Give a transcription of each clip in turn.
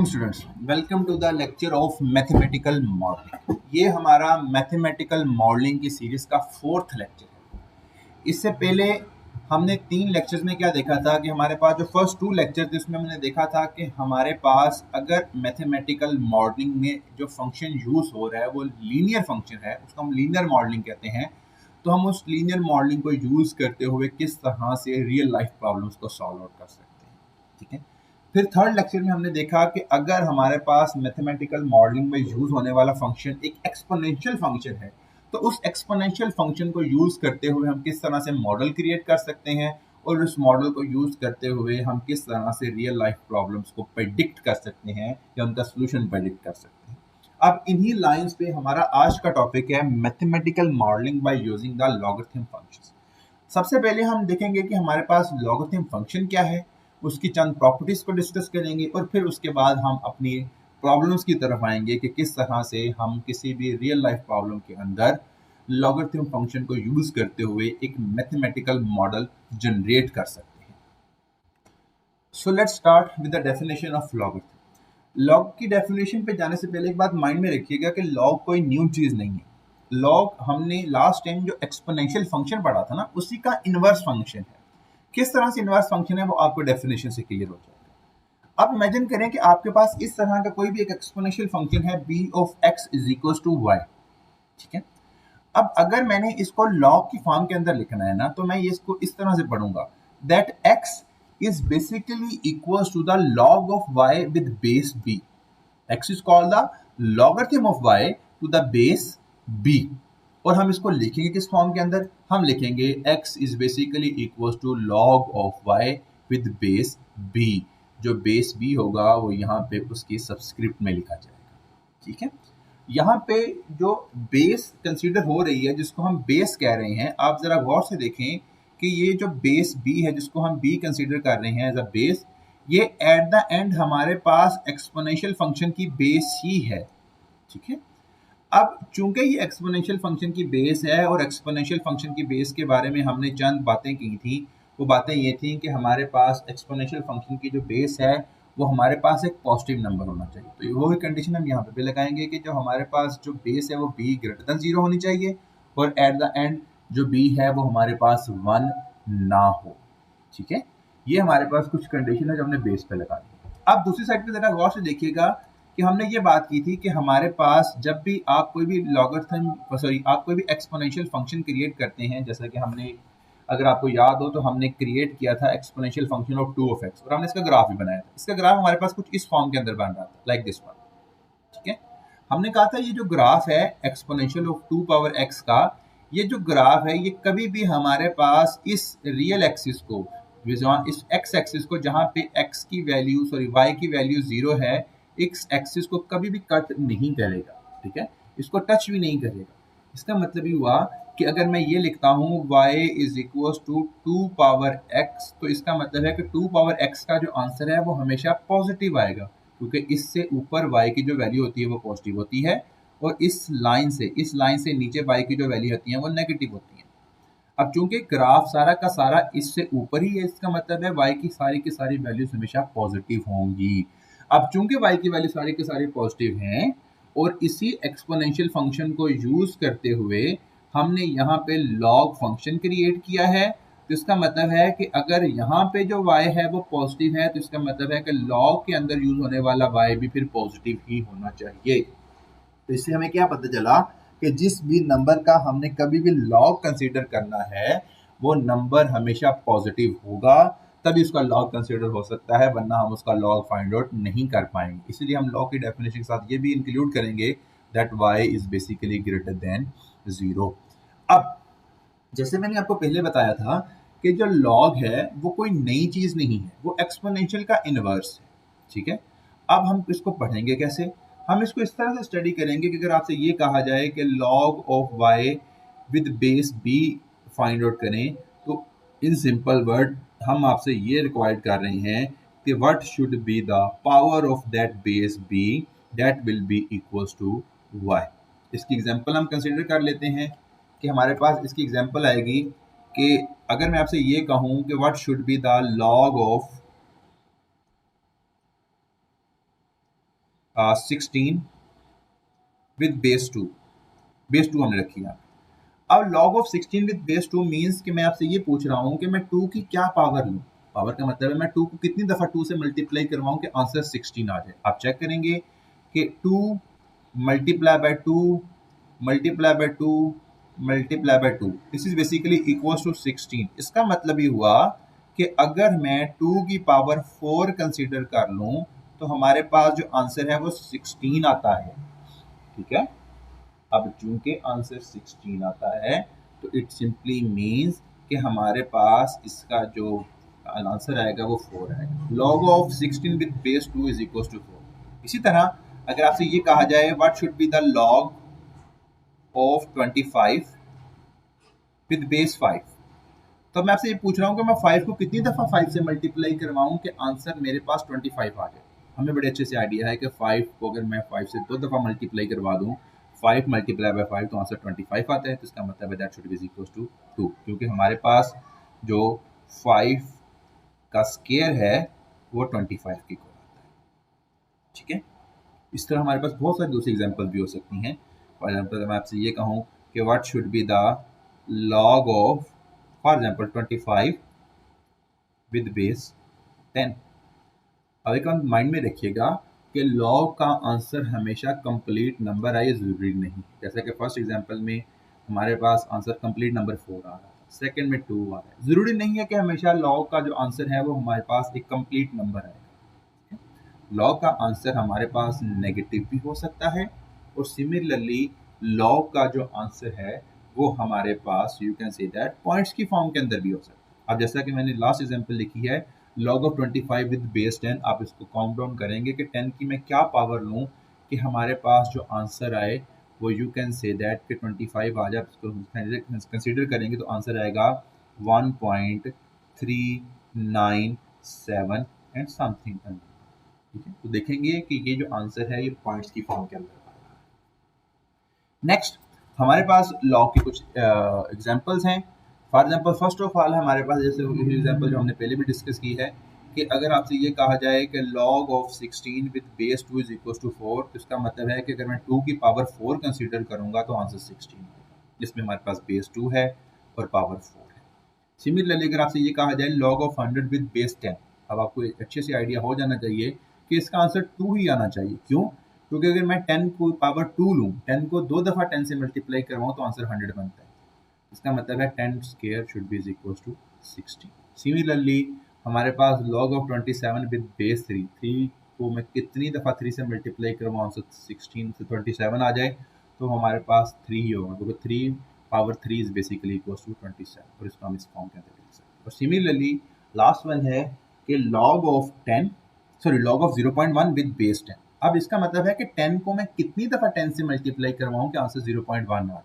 Students, welcome to the lecture of mathematical modelling. ये हमारा mathematical modelling की series का फोर्थ लेक्चर है। इससे पहले हमने 3 लेक्चर्स में क्या देखा था कि हमारे पास जो फर्स्ट 2 लेक्चर थे उसमें हमने देखा था कि हमारे पास अगर मैथमेटिकल मॉडलिंग में जो फंक्शन यूज हो रहा है वो लीनियर फंक्शन है, उसको हम लीनियर मॉडलिंग कहते हैं। तो हम उस लीनियर मॉडलिंग को यूज करते हुए किस तरह से रियल लाइफ प्रॉब्लम्स को सॉल्व आउट कर सकते हैं। ठीक है। फिर थर्ड लेक्चर में हमने देखा कि अगर हमारे पास मैथमेटिकल मॉडलिंग में यूज होने वाला फंक्शन एक एक्सपोनेंशियल फंक्शन है, तो उस एक्सपोनेंशियल फंक्शन को यूज करते हुए हम किस तरह से मॉडल क्रिएट कर सकते हैं और उस मॉडल को यूज करते हुए हम किस तरह से रियल लाइफ प्रॉब्लम्स को प्रेडिक्ट कर सकते हैं या उनका सोल्यूशन प्रेडिक्ट कर सकते हैं। अब इन्हीं लाइंस पे हमारा आज का टॉपिक है mathematical modelling by using the logarithm functions. सबसे पहले हम देखेंगे कि हमारे पास लॉगरिथम फंक्शन क्या है, उसकी चंद प्रॉपर्टीज को डिस्कस करेंगे और फिर उसके बाद हम अपनी प्रॉब्लम्स की तरफ आएंगे कि किस तरह से हम किसी भी रियल लाइफ प्रॉब्लम के अंदर लॉगरिथम फंक्शन को यूज करते हुए एक मैथमेटिकल मॉडल जनरेट कर सकते हैं। So let's start with the definition of logarithm. Log की डेफिनेशन पे जाने से पहले एक बात माइंड में रखिएगा कि लॉग कोई न्यू चीज नहीं है। लॉग हमने लास्ट टाइम जो एक्सपोनेंशियल फंक्शन पढ़ा था ना, उसी का इनवर्स फंक्शन है। किस तरह से इनवर्स फंक्शन है वो आपको डेफिनेशन से क्लियर हो जाएगा। अब इमेजिन करें कि आपके पास इस तरह का कोई भी एक एक्सपोनेंशियल फंक्शन है b of x is equal to y। ठीक है। अब अगर मैंने इसको लॉग की फॉर्म के अंदर लिखना है ना, तो मैं ये इसको इस तरह से पढ़ूंगा that x is basically equals to the log of y with base b. x is called the logarithm of y to the base b. और हम इसको लिखेंगे किस फॉर्म के अंदर? हम लिखेंगे x is basically equals to log of y with base b. जो बेस b होगा वो यहाँ पे उसकी सबस्क्रिप्ट में लिखा जाएगा। ठीक है। यहाँ पे जो बेस कंसीडर हो रही है, जिसको हम बेस कह रहे हैं, आप जरा गौर से देखें कि ये जो बेस b है, जिसको हम b कंसीडर कर रहे हैं एज अ बेस, ये एट द एंड हमारे पास एक्सपोनेंशियल फंक्शन की बेस ही है। ठीक है। अब चूंकि ये एक्सपोनेंशियल फंक्शन की बेस है और एक्सपोनेंशियल फंक्शन की बेस के बारे में हमने चंद बातें की थी, वो बातें ये थी कि हमारे पास एक्सपोनेंशियल फंक्शन की जो बेस है वो हमारे पास एक पॉजिटिव नंबर होना चाहिए। तो वो ही कंडीशन हम यहाँ पे भी लगाएंगे कि जो हमारे पास जो बेस है वो b ग्रेटर देन 0 होनी चाहिए और एट द एंड जो b है वो हमारे पास 1 ना हो। ठीक है। ये हमारे पास कुछ कंडीशन है जो हमने बेस पे लगा दी। अब दूसरी साइड पे जरा गौर से देखिएगा कि हमने ये बात की थी कि हमारे पास जब भी आप कोई भी आप कोई भी एक्सपोनेंशियल फंक्शन क्रिएट करते हैं, जैसा कि हमने, अगर आपको याद हो तो हमने क्रिएट किया था exponential function of 2 of x और हमने इसका ग्राफ भी बनाया था। इसका ग्राफ हमारे पास कुछ इस फॉर्म के अंदर बन रहा था, लाइक दिस वन। ठीक है। हमने कहा था ये जो ग्राफ है एक्सपोनेंशियल ऑफ 2 पावर x का, ये जो ग्राफ है ये कभी भी हमारे पास इस रियल एक्सिस को, इस x एक्सिस को, जहां पे x की वैल्यू y की वैल्यू 0 है, इस एक्सिस को कभी भी कट नहीं करेगा। ठीक है। इसको टच भी नहीं करेगा। इसका मतलब ये हुआ कि अगर मैं ये लिखता हूँ y is equal to 2 power x, तो इसका मतलब है कि 2 पावर x का जो आंसर है वो हमेशा पॉजिटिव आएगा, क्योंकि इससे ऊपर y की जो वैल्यू होती है वो पॉजिटिव होती है और इस लाइन से नीचे y की जो वैल्यू होती है वो नेगेटिव होती है। अब चूंकि ग्राफ सारा का सारा इससे ऊपर ही है, इसका मतलब है y की सारी वैल्यूज हमेशा पॉजिटिव होंगी। अब चूंकि y की वैल्यू सारी की सारी पॉजिटिव हैं और इसी एक्सपोनेंशियल फंक्शन को यूज करते हुए हमने यहाँ पे लॉग फंक्शन क्रिएट किया है, तो इसका मतलब है कि अगर यहाँ पे जो y है वो पॉजिटिव है, तो इसका मतलब है कि लॉग के अंदर यूज होने वाला y भी फिर पॉजिटिव ही होना चाहिए। तो इससे हमें क्या पता चला कि जिस भी नंबर का हमने कभी भी लॉग कंसीडर करना है वो नंबर हमेशा पॉजिटिव होगा, तभी उसका लॉग कंसीडर हो सकता है, वरना हम उसका लॉग फाइंड आउट नहीं कर पाएंगे। इसलिए हम लॉग की डेफिनेशन के साथ ये भी इंक्लूड करेंगे that y is basically greater than 0। अब जैसे मैंने आपको पहले बताया था कि जो लॉग है वो कोई नई चीज नहीं है, वो एक्सपोनेंशियल का इनवर्स है। ठीक है। अब हम इसको पढ़ेंगे कैसे? हम इसको इस तरह से स्टडी करेंगे कि अगर आपसे ये कहा जाए कि log of y with base b find out करें, तो इन सिंपल वर्ड हम आपसे ये रिक्वायर्ड कर रहे हैं कि what should be the power of that base b that will be equals to y। इसकी एग्जांपल हम कंसीडर कर लेते हैं कि हमारे पास इसकी एग्जांपल आएगी कि अगर मैं आपसे ये कहूं कि what should be the log of 16 with base two हमने रखी है। अब log of 16 with base 2 means कि मैं आपसे ये पूछ रहा हूँ कि मैं 2 की क्या पावर लूँ। पावर का मतलब है मैं 2 को कितनी दफ़ा 2 से मल्टीप्लाई करवाऊँ कि आंसर 16 आ जाए। आप चेक करेंगे कि 2 multiply by 2 multiply by 2 multiply by 2 this is basically equals to 16। इसका मतलब ये हुआ कि अगर मैं 2 की पावर 4 कंसीडर कर लूँ तो हमारे पास जो आंसर है वो 16 आता है। ठीक है, अब चूंकि आंसर 16 आता है तो इट सिंपली मीन्स कि हमारे पास इसका जो आंसर आएगा वो 4 आएगा। Log of 16 with base 2 is equal to 4। इसी तरह अगर आपसे ये कहा जाए what should be the log of 25 with base 5, तो मैं आपसे ये पूछ रहा हूँ कि मैं 5 को कितनी दफ़ा 5 से मल्टीप्लाई करवाऊँ कि आंसर मेरे पास 25 आ जाए। हमें बड़े अच्छे से आइडिया है कि 5 को अगर मैं 5 से 2 दफ़ा मल्टीप्लाई करवा दूँ, 5 मल्टीप्लाई बाय 5 तो आंसर 25 आता है। तो इसका मतलब है that should be equal to 2, क्योंकि हमारे पास जो 5 का स्केयर है वो 25 की इक्वल आता है। ठीक है, इस तरह हमारे पास बहुत सारी दूसरी एग्जांपल भी हो सकती हैं। फॉर एग्जांपल मैं आपसे ये कहूँ कि what should be the log of for example 25 with base 10। अब एक माइंड में रखिएगा कि लॉग का आंसर हमेशा कंप्लीट नंबर आए जरूरी नहीं। जैसे कि फर्स्ट एग्जांपल में हमारे पास आंसर कंप्लीट नंबर 4 आ रहा था, सेकंड में 2 आ रहा है। जरूरी नहीं है कि हमेशा लॉग का जो आंसर है वो हमारे पास एक कंप्लीट नंबर आएगा। लॉग का आंसर हमारे पास नेगेटिव भी हो सकता है और सिमिलरली लॉग का जो आंसर है वो हमारे पास you can say that points की फॉर्म के अंदर भी हो सकता है। अब जैसा कि मैंने लास्ट एग्जांपल लिखी है log ऑफ 25 विद बेस 10, आप इसको काउंट डाउन करेंगे कि 10 की मैं क्या पावर लूँ कि हमारे पास जो आंसर आए वो यू कैन से दैट कि 25 आ जाए। इसको कंसिडर करेंगे तो आंसर आएगा 1.397 एंड समथिंग। ठीक है, तो देखेंगे कि ये जो आंसर है ये पॉइंट्स की फॉर्म के अंदर आ रहा है। नेक्स्ट हमारे पास लॉग की कुछ एग्जांपल्स हैं। For example first of all हमारे पास जैसे एग्जांपल जो हमने पहले भी डिस्कस की है कि अगर आपसे ये कहा जाए कि log of 16 with base 2 is equal to 4, तो इसका मतलब है कि अगर मैं 2 की पावर 4 कंसीडर करूंगा तो आंसर 16 होगा, जिसमें हमारे पास बेस 2 है और पावर 4 है। सिमिलरली अगर आपसे ये कहा जाए लॉग ऑफ 100 विद बेस 10, अब आपको एक अच्छे से आइडिया हो जाना चाहिए कि इसका आंसर 2 ही आना चाहिए। क्यों? क्योंकि अगर मैं 10 को पावर 2 लूँ, 10 को 2 दफ़ा 10 से मल्टीप्लाई करवाऊँ तो आंसर 100 बनता है। इसका मतलब है 10 square should be equal to 16। Similarly हमारे पास log ऑफ 27 विद बेस 3, 3 को मैं कितनी दफ़ा 3 से मल्टीप्लाई करवाऊँ आंसर 16 से 27 आ जाए तो हमारे पास 3 ही होगा, क्योंकि 3 power 3 is basically equal to 27, और इसको हम इस फॉर्म के अंदर लिख सकते हैं। और सिमिलरली लास्ट वन है कि log ऑफ 0.1 विद बेस 10। अब इसका मतलब है कि 10 को मैं कितनी दफ़ा 10 से मल्टीप्लाई करवाऊँ कि आंसर 0.1 आ जाए।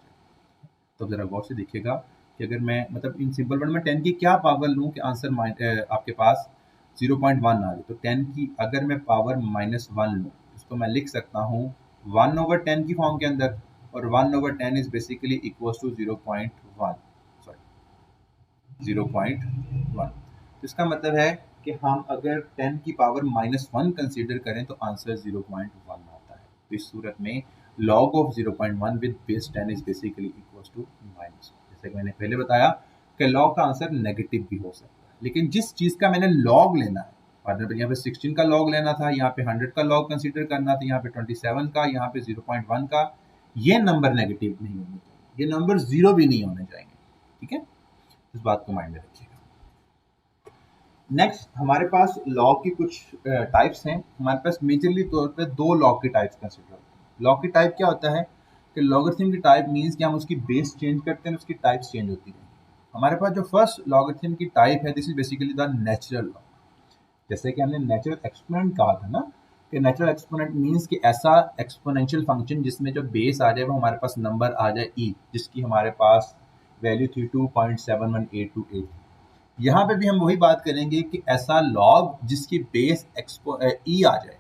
तो ज़रा गौर से देखिएगा कि अगर मैं मतलब इन सिंपल वर्ड में 10 की क्या पावर लूँ कि आंसर आपके पास 0.1 आ जाए। तो 10 की अगर मैं पावर -1 लूँ इसको मैं लिख सकता हूँ 1/10 की फॉर्म के अंदर, और 1/10 is basically equals to 0.1, sorry 0.1। तो इसका मतलब है कि हम अगर 10 की पावर -1 कंसीडर करें तो आंसर 0.1 आता है। तो इस सूरत में log of 0.1 with base 10 is basically equals to -1। जैसे कि मैंने पहले बताया कि log का आंसर नेगेटिव भी हो सकता है, लेकिन जिस चीज़ का मैंने log लेना है, यहाँ पे 16 का log लेना था, यहाँ पे 100 का log कंसीडर करना था, यहाँ पे 27 का, यहाँ पे 0.1 का, ये नंबर नेगेटिव नहीं होने चाहिए, ये नंबर 0 भी नहीं होने चाहिए। ठीक है, इस बात को माइंड में रखिएगा। नेक्स्ट हमारे पास लॉग की कुछ टाइप्स हैं। हमारे पास मेजरली तौर पे 2 लॉग की टाइप्स कंसिडर होती हैं। लॉग की टाइप क्या होता है कि लॉगरिथम की टाइप मींस कि हम उसकी बेस चेंज करते हैं, उसकी टाइप्स चेंज होती हैं। हमारे पास जो फर्स्ट लॉगरिथम की टाइप है this is basically the natural log. जैसे कि हमने नेचुरल एक्सपोनेंट कहा था ना कि नेचुरल एक्सपोनेंट मींस कि ऐसा एक्सपोनेंशियल फंक्शन जिसमें जो बेस आ जाए वो हमारे पास नंबर आ जाए e, जिसकी हमारे पास वैल्यू थी 2.71828। यहाँ पे भी हम वही बात करेंगे कि ऐसा लॉग जिसकी बेस ई आ जाए,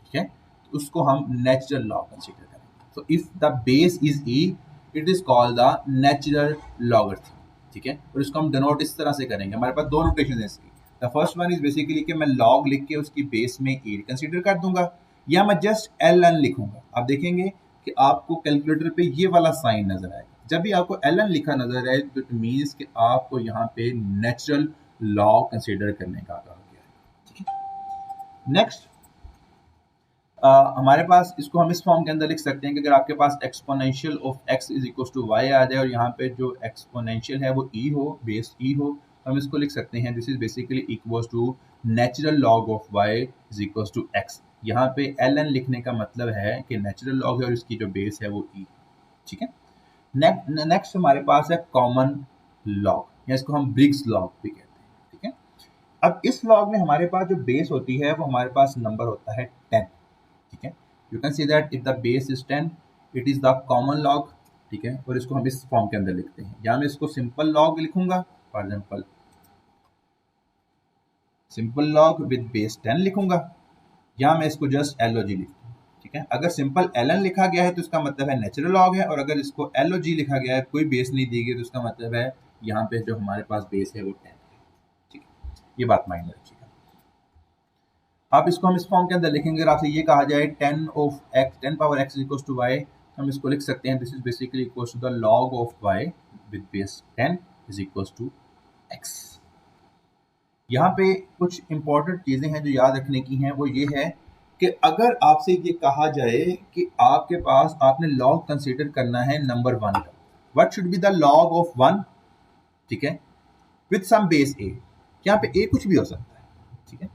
ठीक है, तो उसको हम नेचुरल लॉग कंसीडर करेंगे। तो if the base is E it is called the natural logarithm. ठीक है, और इसको हम डिनोट इस तरह से करेंगे। हमारे पास 2 नोटेशन है इसकी। The first one is basically कि मैं लॉग लिख के उसकी बेस में ए कंसीडर कर दूंगा, या मैं जस्ट एल एन लिखूंगा, आप देखेंगे कि आपको कैलकुलेटर पे ये वाला साइन नजर आएगा। जब भी आपको एल एन लिखा नजर आए तो इट मीन्स कि आपको यहाँ पे नेचुरल लॉग कंसीडर करने का कहा गया है। ठीक है, नेक्स्ट हमारे पास इसको हम इस फॉर्म के अंदर लिख सकते हैं कि अगर आपके पास exponential of x is equal to y आ जाए और यहाँ पे जो एक्सपोनेंशियल है वो e हो, बेस e हो, तो हम इसको लिख सकते हैं this is basically equal to natural log of y is equal to x। यहाँ पे ln लिखने का मतलब है कि नेचुरल लॉग है और इसकी जो बेस है वो e। ठीक है, नेक्स्ट हमारे पास है कॉमन लॉग, या इसको हम ब्रिग्स लॉग भी कहते हैं। ठीक है, अब इस लॉग में हमारे पास जो बेस होती है वो हमारे पास नंबर होता है 10। ठीक है, you can see that if the base is 10 it is the common log. ठीक है, और इसको हम इस फॉर्म के अंदर लिखते हैं, या मैं इसको सिंपल लॉग लिखूंगा, for example simple log with base 10 लिखूंगा, या मैं इसको जस्ट एलओजी लिखूंगा। ठीक है, अगर सिंपल एलएन लिखा गया है तो इसका मतलब है नेचुरल लॉग है, और अगर इसको एलओजी लिखा गया है, कोई बेस नहीं दी गई, तो इसका मतलब है यहाँ पे जो हमारे पास बेस है वो 10 है। ठीक है, ये बात माइंड में रखिएगा। आप इसको हम इस फॉर्म के अंदर लिखेंगे, अगर आपसे ये कहा जाए 10 of x 10 power x equal to y, हम इसको लिख सकते हैं this is basically equal to the log of y with base 10 is equal to x। यहाँ पे कुछ इंपॉर्टेंट चीजें हैं जो याद रखने की हैं, वो ये है कि अगर आपसे ये कहा जाए कि आपके पास आपने लॉग कंसीडर करना है नंबर 1 का, what should be the log of 1, ठीक है, विद सम बेस a, यहाँ पे a कुछ भी हो सकता है। ठीक है,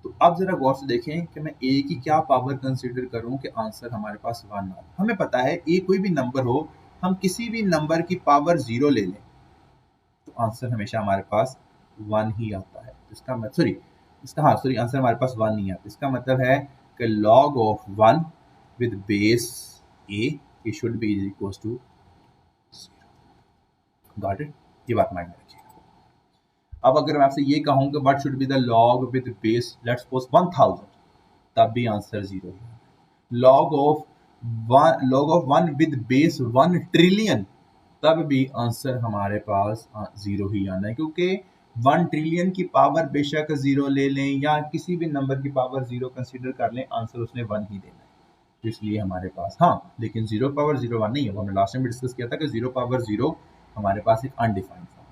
तो अब जरा गौर से देखें कि मैं a की क्या पावर कंसीडर करूं कि आंसर हमारे पास 1 ना हो। हमें पता है a कोई भी नंबर हो, हम किसी भी नंबर की पावर 0 ले लें तो आंसर हमेशा हमारे पास 1 ही आता है। इसका मतलब आंसर हमारे पास 1 नहीं आता। इसका मतलब है कि log of 1 with base a it should be equal to 0। Got it, ये बात माइंड में रखिएगा। अब अगर मैं आपसे ये कहूं कि what should be the log with base let's suppose 1000, तब भी आंसर 0 है। Log of 1 with base 1 trillion, तब भी आंसर हमारे पास 0 ही आना है, क्योंकि 1 ट्रिलियन की पावर बेशक 0 ले लें या किसी भी नंबर की पावर 0 कंसीडर कर लें, आंसर उसने 1 ही देना है। इसलिए हमारे पास लेकिन 0 पावर 0 1 नहीं है। वो हमने लास्ट टाइम डिस्कस किया था कि 0 पावर 0 हमारे पास एक अनडिफाइंड फॉर्म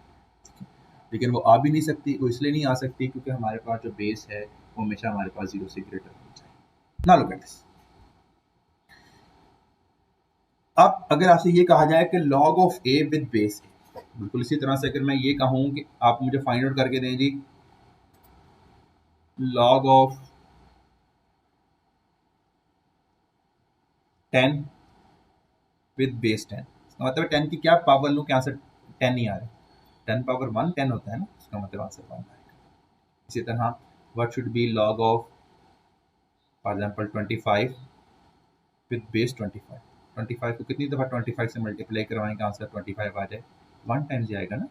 है, लेकिन वो आ भी नहीं सकती। वो इसलिए नहीं आ सकती क्योंकि हमारे पास जो बेस है वो हमेशा हमारे पास 0 से ग्रेटर होना चाहिए। Now look at this. अब अगर आपसे ये कहा जाए कि log of a with base a, बिल्कुल इसी तरह से अगर मैं ये कहूं कि आप मुझे फाइंड आउट करके दें जी log ऑफ 10 विद बेस 10, मतलब 10 की क्या पावर लूं कि आंसर 10 नहीं आ रहा। 10 पावर 1 10 होता है ना, इसका मतलब आंसर 1 आएगा। इसी तरह what should B log of for example 25 with base 25। 25 को कितनी दफ़ा 25 से मल्टीप्लाई करवाएंगे आंसर 25 आ जाए, 1 टाइम्स आएगा ना।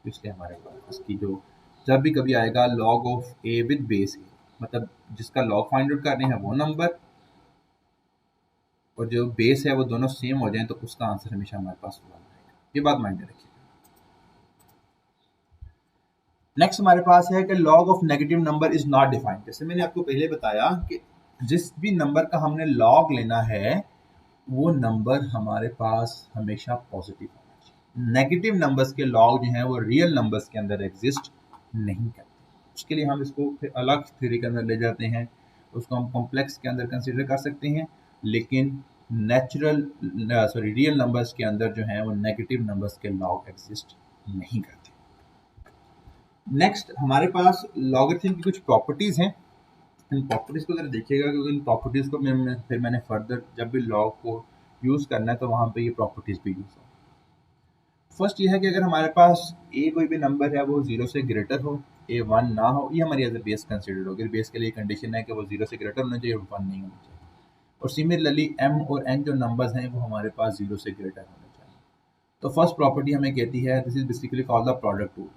इसलिए हमारे पास इसकी जो जब भी कभी आएगा log of a with base a, मतलब जिसका log फाइंड आउट करने हैं वो नंबर और जो बेस है वो दोनों सेम हो जाएं, तो उसका आंसर हमेशा हमारे पास 1 आएगा। ये बात माइंड में रखिए। नेक्स्ट हमारे पास है कि log of negative number is not defined. जैसे मैंने आपको पहले बताया कि जिस भी नंबर का हमने log लेना है वो नंबर हमारे पास हमेशा पॉजिटिव होना चाहिए। नेगेटिव नंबर्स के log जो हैं वो रियल नंबर्स के अंदर एग्जिस्ट नहीं करते। उसके लिए हम इसको फिर अलग थ्योरी के अंदर ले जाते हैं, उसको हम कॉम्प्लेक्स के अंदर कंसीडर कर सकते हैं, लेकिन रियल नंबर्स के अंदर जो है वो नेगेटिव नंबर्स के log एग्जिस्ट नहीं करते। नेक्स्ट हमारे पास लॉगरिथम की कुछ प्रॉपर्टीज हैं। इन प्रॉपर्टीज को जरा देखिएगा, क्योंकि इन प्रॉपर्टीज को फिर मैंने फर्दर जब भी लॉग को यूज करना है तो वहां पे ये प्रॉपर्टीज भी यूज हो। फर्स्ट ये है कि अगर हमारे पास a कोई भी नंबर है वो 0 से ग्रेटर हो, a 1 ना हो, ये हमारी एज ए बेस कंसिडर होगी। बेस के लिए कंडीशन है कि वो 0 से ग्रेटर होना चाहिए, 1 नहीं होना चाहिए। और सिमिलरली m और n जो नंबर्स हैं वो हमारे पास 0 से ग्रेटर होना चाहिए। तो फर्स्ट प्रॉपर्टी हमें कहती है this is basically called the product rule,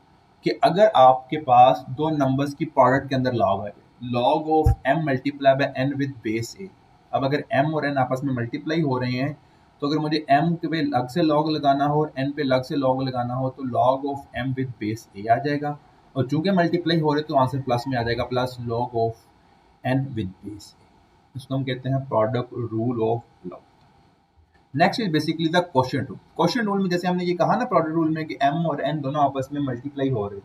कि अगर आपके पास दो नंबर्स की प्रोडक्ट के अंदर लॉग है, log of m multiply by n with base a। अब अगर m और n आपस में मल्टीप्लाई हो रहे हैं तो अगर मुझे m पे अलग से log लगाना हो और n पे अलग से log लगाना हो तो log of m with base a आ जाएगा, और चूंकि मल्टीप्लाई हो रहे तो आंसर प्लस में आ जाएगा, plus log of n with base a। इसको हम कहते हैं product rule of log. Next is basically the quotient rule. Quotient rule में जैसे हमने ये कहा ना प्रोडक्ट रूल में कि m और n दोनों आपस में मल्टीप्लाई हो रहे थे,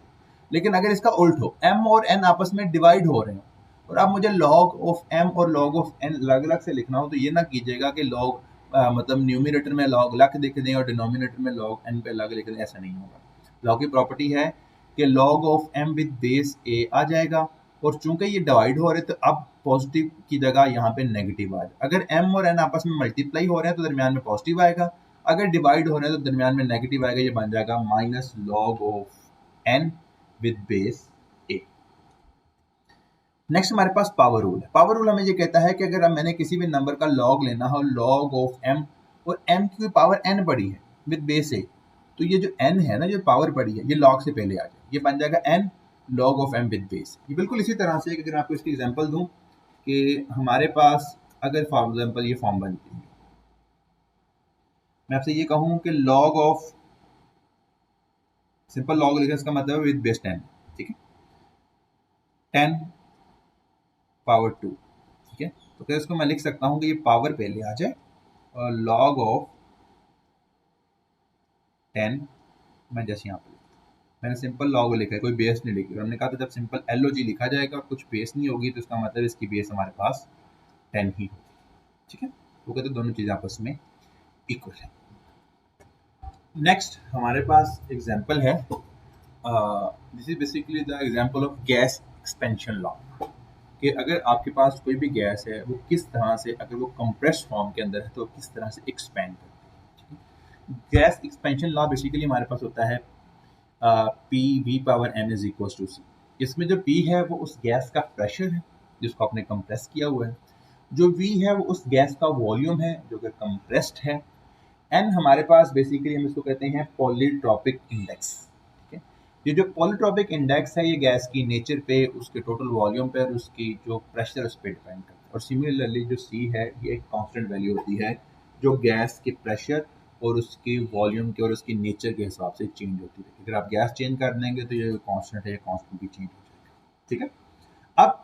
लेकिन अगर इसका उल्ट हो m और n आपस में डिवाइड हो रहे हो और अब मुझे log ऑफ m और log ऑफ n अलग अलग से लिखना हो, तो ये ना कीजिएगा कि log मतलब न्यूमिनेटर में log अलग लिख दें और डिनोमिनेटर में log n पे अलग लिख दें, ऐसा नहीं होगा। log की प्रॉपर्टी है कि log of m with base a आ जाएगा, और चूंकि ये डिवाइड हो रहे तो अब पॉजिटिव की जगह यहाँ पे नेगेटिव आ जाए। अगर m और n आपस में मल्टीप्लाई हो रहे हैं तो दरमियान में पॉजिटिव आएगा, अगर डिवाइड हो रहे हैं तो दरमियान में नेगेटिव आएगा। ये बन जाएगा minus log of n with base a। Next हमारे पास पावर रूल है। पावर रूल हमें ये कहता है कि अगर मैंने किसी भी नंबर का लॉग लेना हो, लॉग ऑफ m, और m की पावर n पड़ी है विद बेस a, तो ये जो n है ना, जो पावर पड़ी है, ये लॉग से पहले आ जाए, ये बन जाएगा n log of m with base. ये बिल्कुल इसी तरह से अगर आपको इसकी एग्जांपल दूं कि हमारे पास अगर फॉर एग्जांपल ये फॉर्म बनती है, मैं आपसे ये कहूं कि log ऑफ सिंपल log लिखा, इसका मतलब विद बेस 10, ठीक है, 10 पावर 2, ठीक है। तो फिर इसको मैं लिख सकता हूं कि ये पावर पहले आ जाए और log ऑफ 10, मैं जैसे यहाँ पे मैंने सिंपल लॉग लिखा है, कोई बेस नहीं लिखी, और हमने कहा था जब सिंपल LOG लिखा जाएगा कुछ बेस नहीं होगी तो इसका मतलब इसकी बेस हमारे पास 10 ही होगी, ठीक है। वो कहते दोनों चीजें आपस में इक्वल है। नेक्स्ट हमारे पास एग्जांपल है, this is basically the example of gas expansion law, कि अगर आपके पास कोई भी गैस है वो किस तरह से, अगर वो कंप्रेस्ड फॉर्म के अंदर है तो किस तरह से एक्सपेंड करती है। गैस एक्सपेंशन लॉ बेसिकली हमारे पास होता है P V power n is equal to C। इसमें जो P है वो उस गैस का प्रेशर है जिसको आपने कंप्रेस किया हुआ है, जो V है वो उस गैस का वॉल्यूम है जो कि कंप्रेस्ड है, n हमारे पास बेसिकली हम इसको कहते हैं पॉलीट्रॉपिक इंडेक्स, ठीक है। ये जो पॉलीट्रॉपिक इंडेक्स है ये गैस की नेचर पे, उसके टोटल वॉल्यूम पे और उसकी जो प्रेशर उस पर डिपेंड करता है। और सिमिलरली जो C है ये एक कांस्टेंट वैल्यू होती है जो गैस के प्रेशर और उसकी वॉल्यूम के और उसकी नेचर के हिसाब से चेंज होती है। अगर आप गैस चेंज कर देंगे तो ये कांस्टेंट है, कांस्टेंट भी चेंज हो जाएगा, ठीक है। अब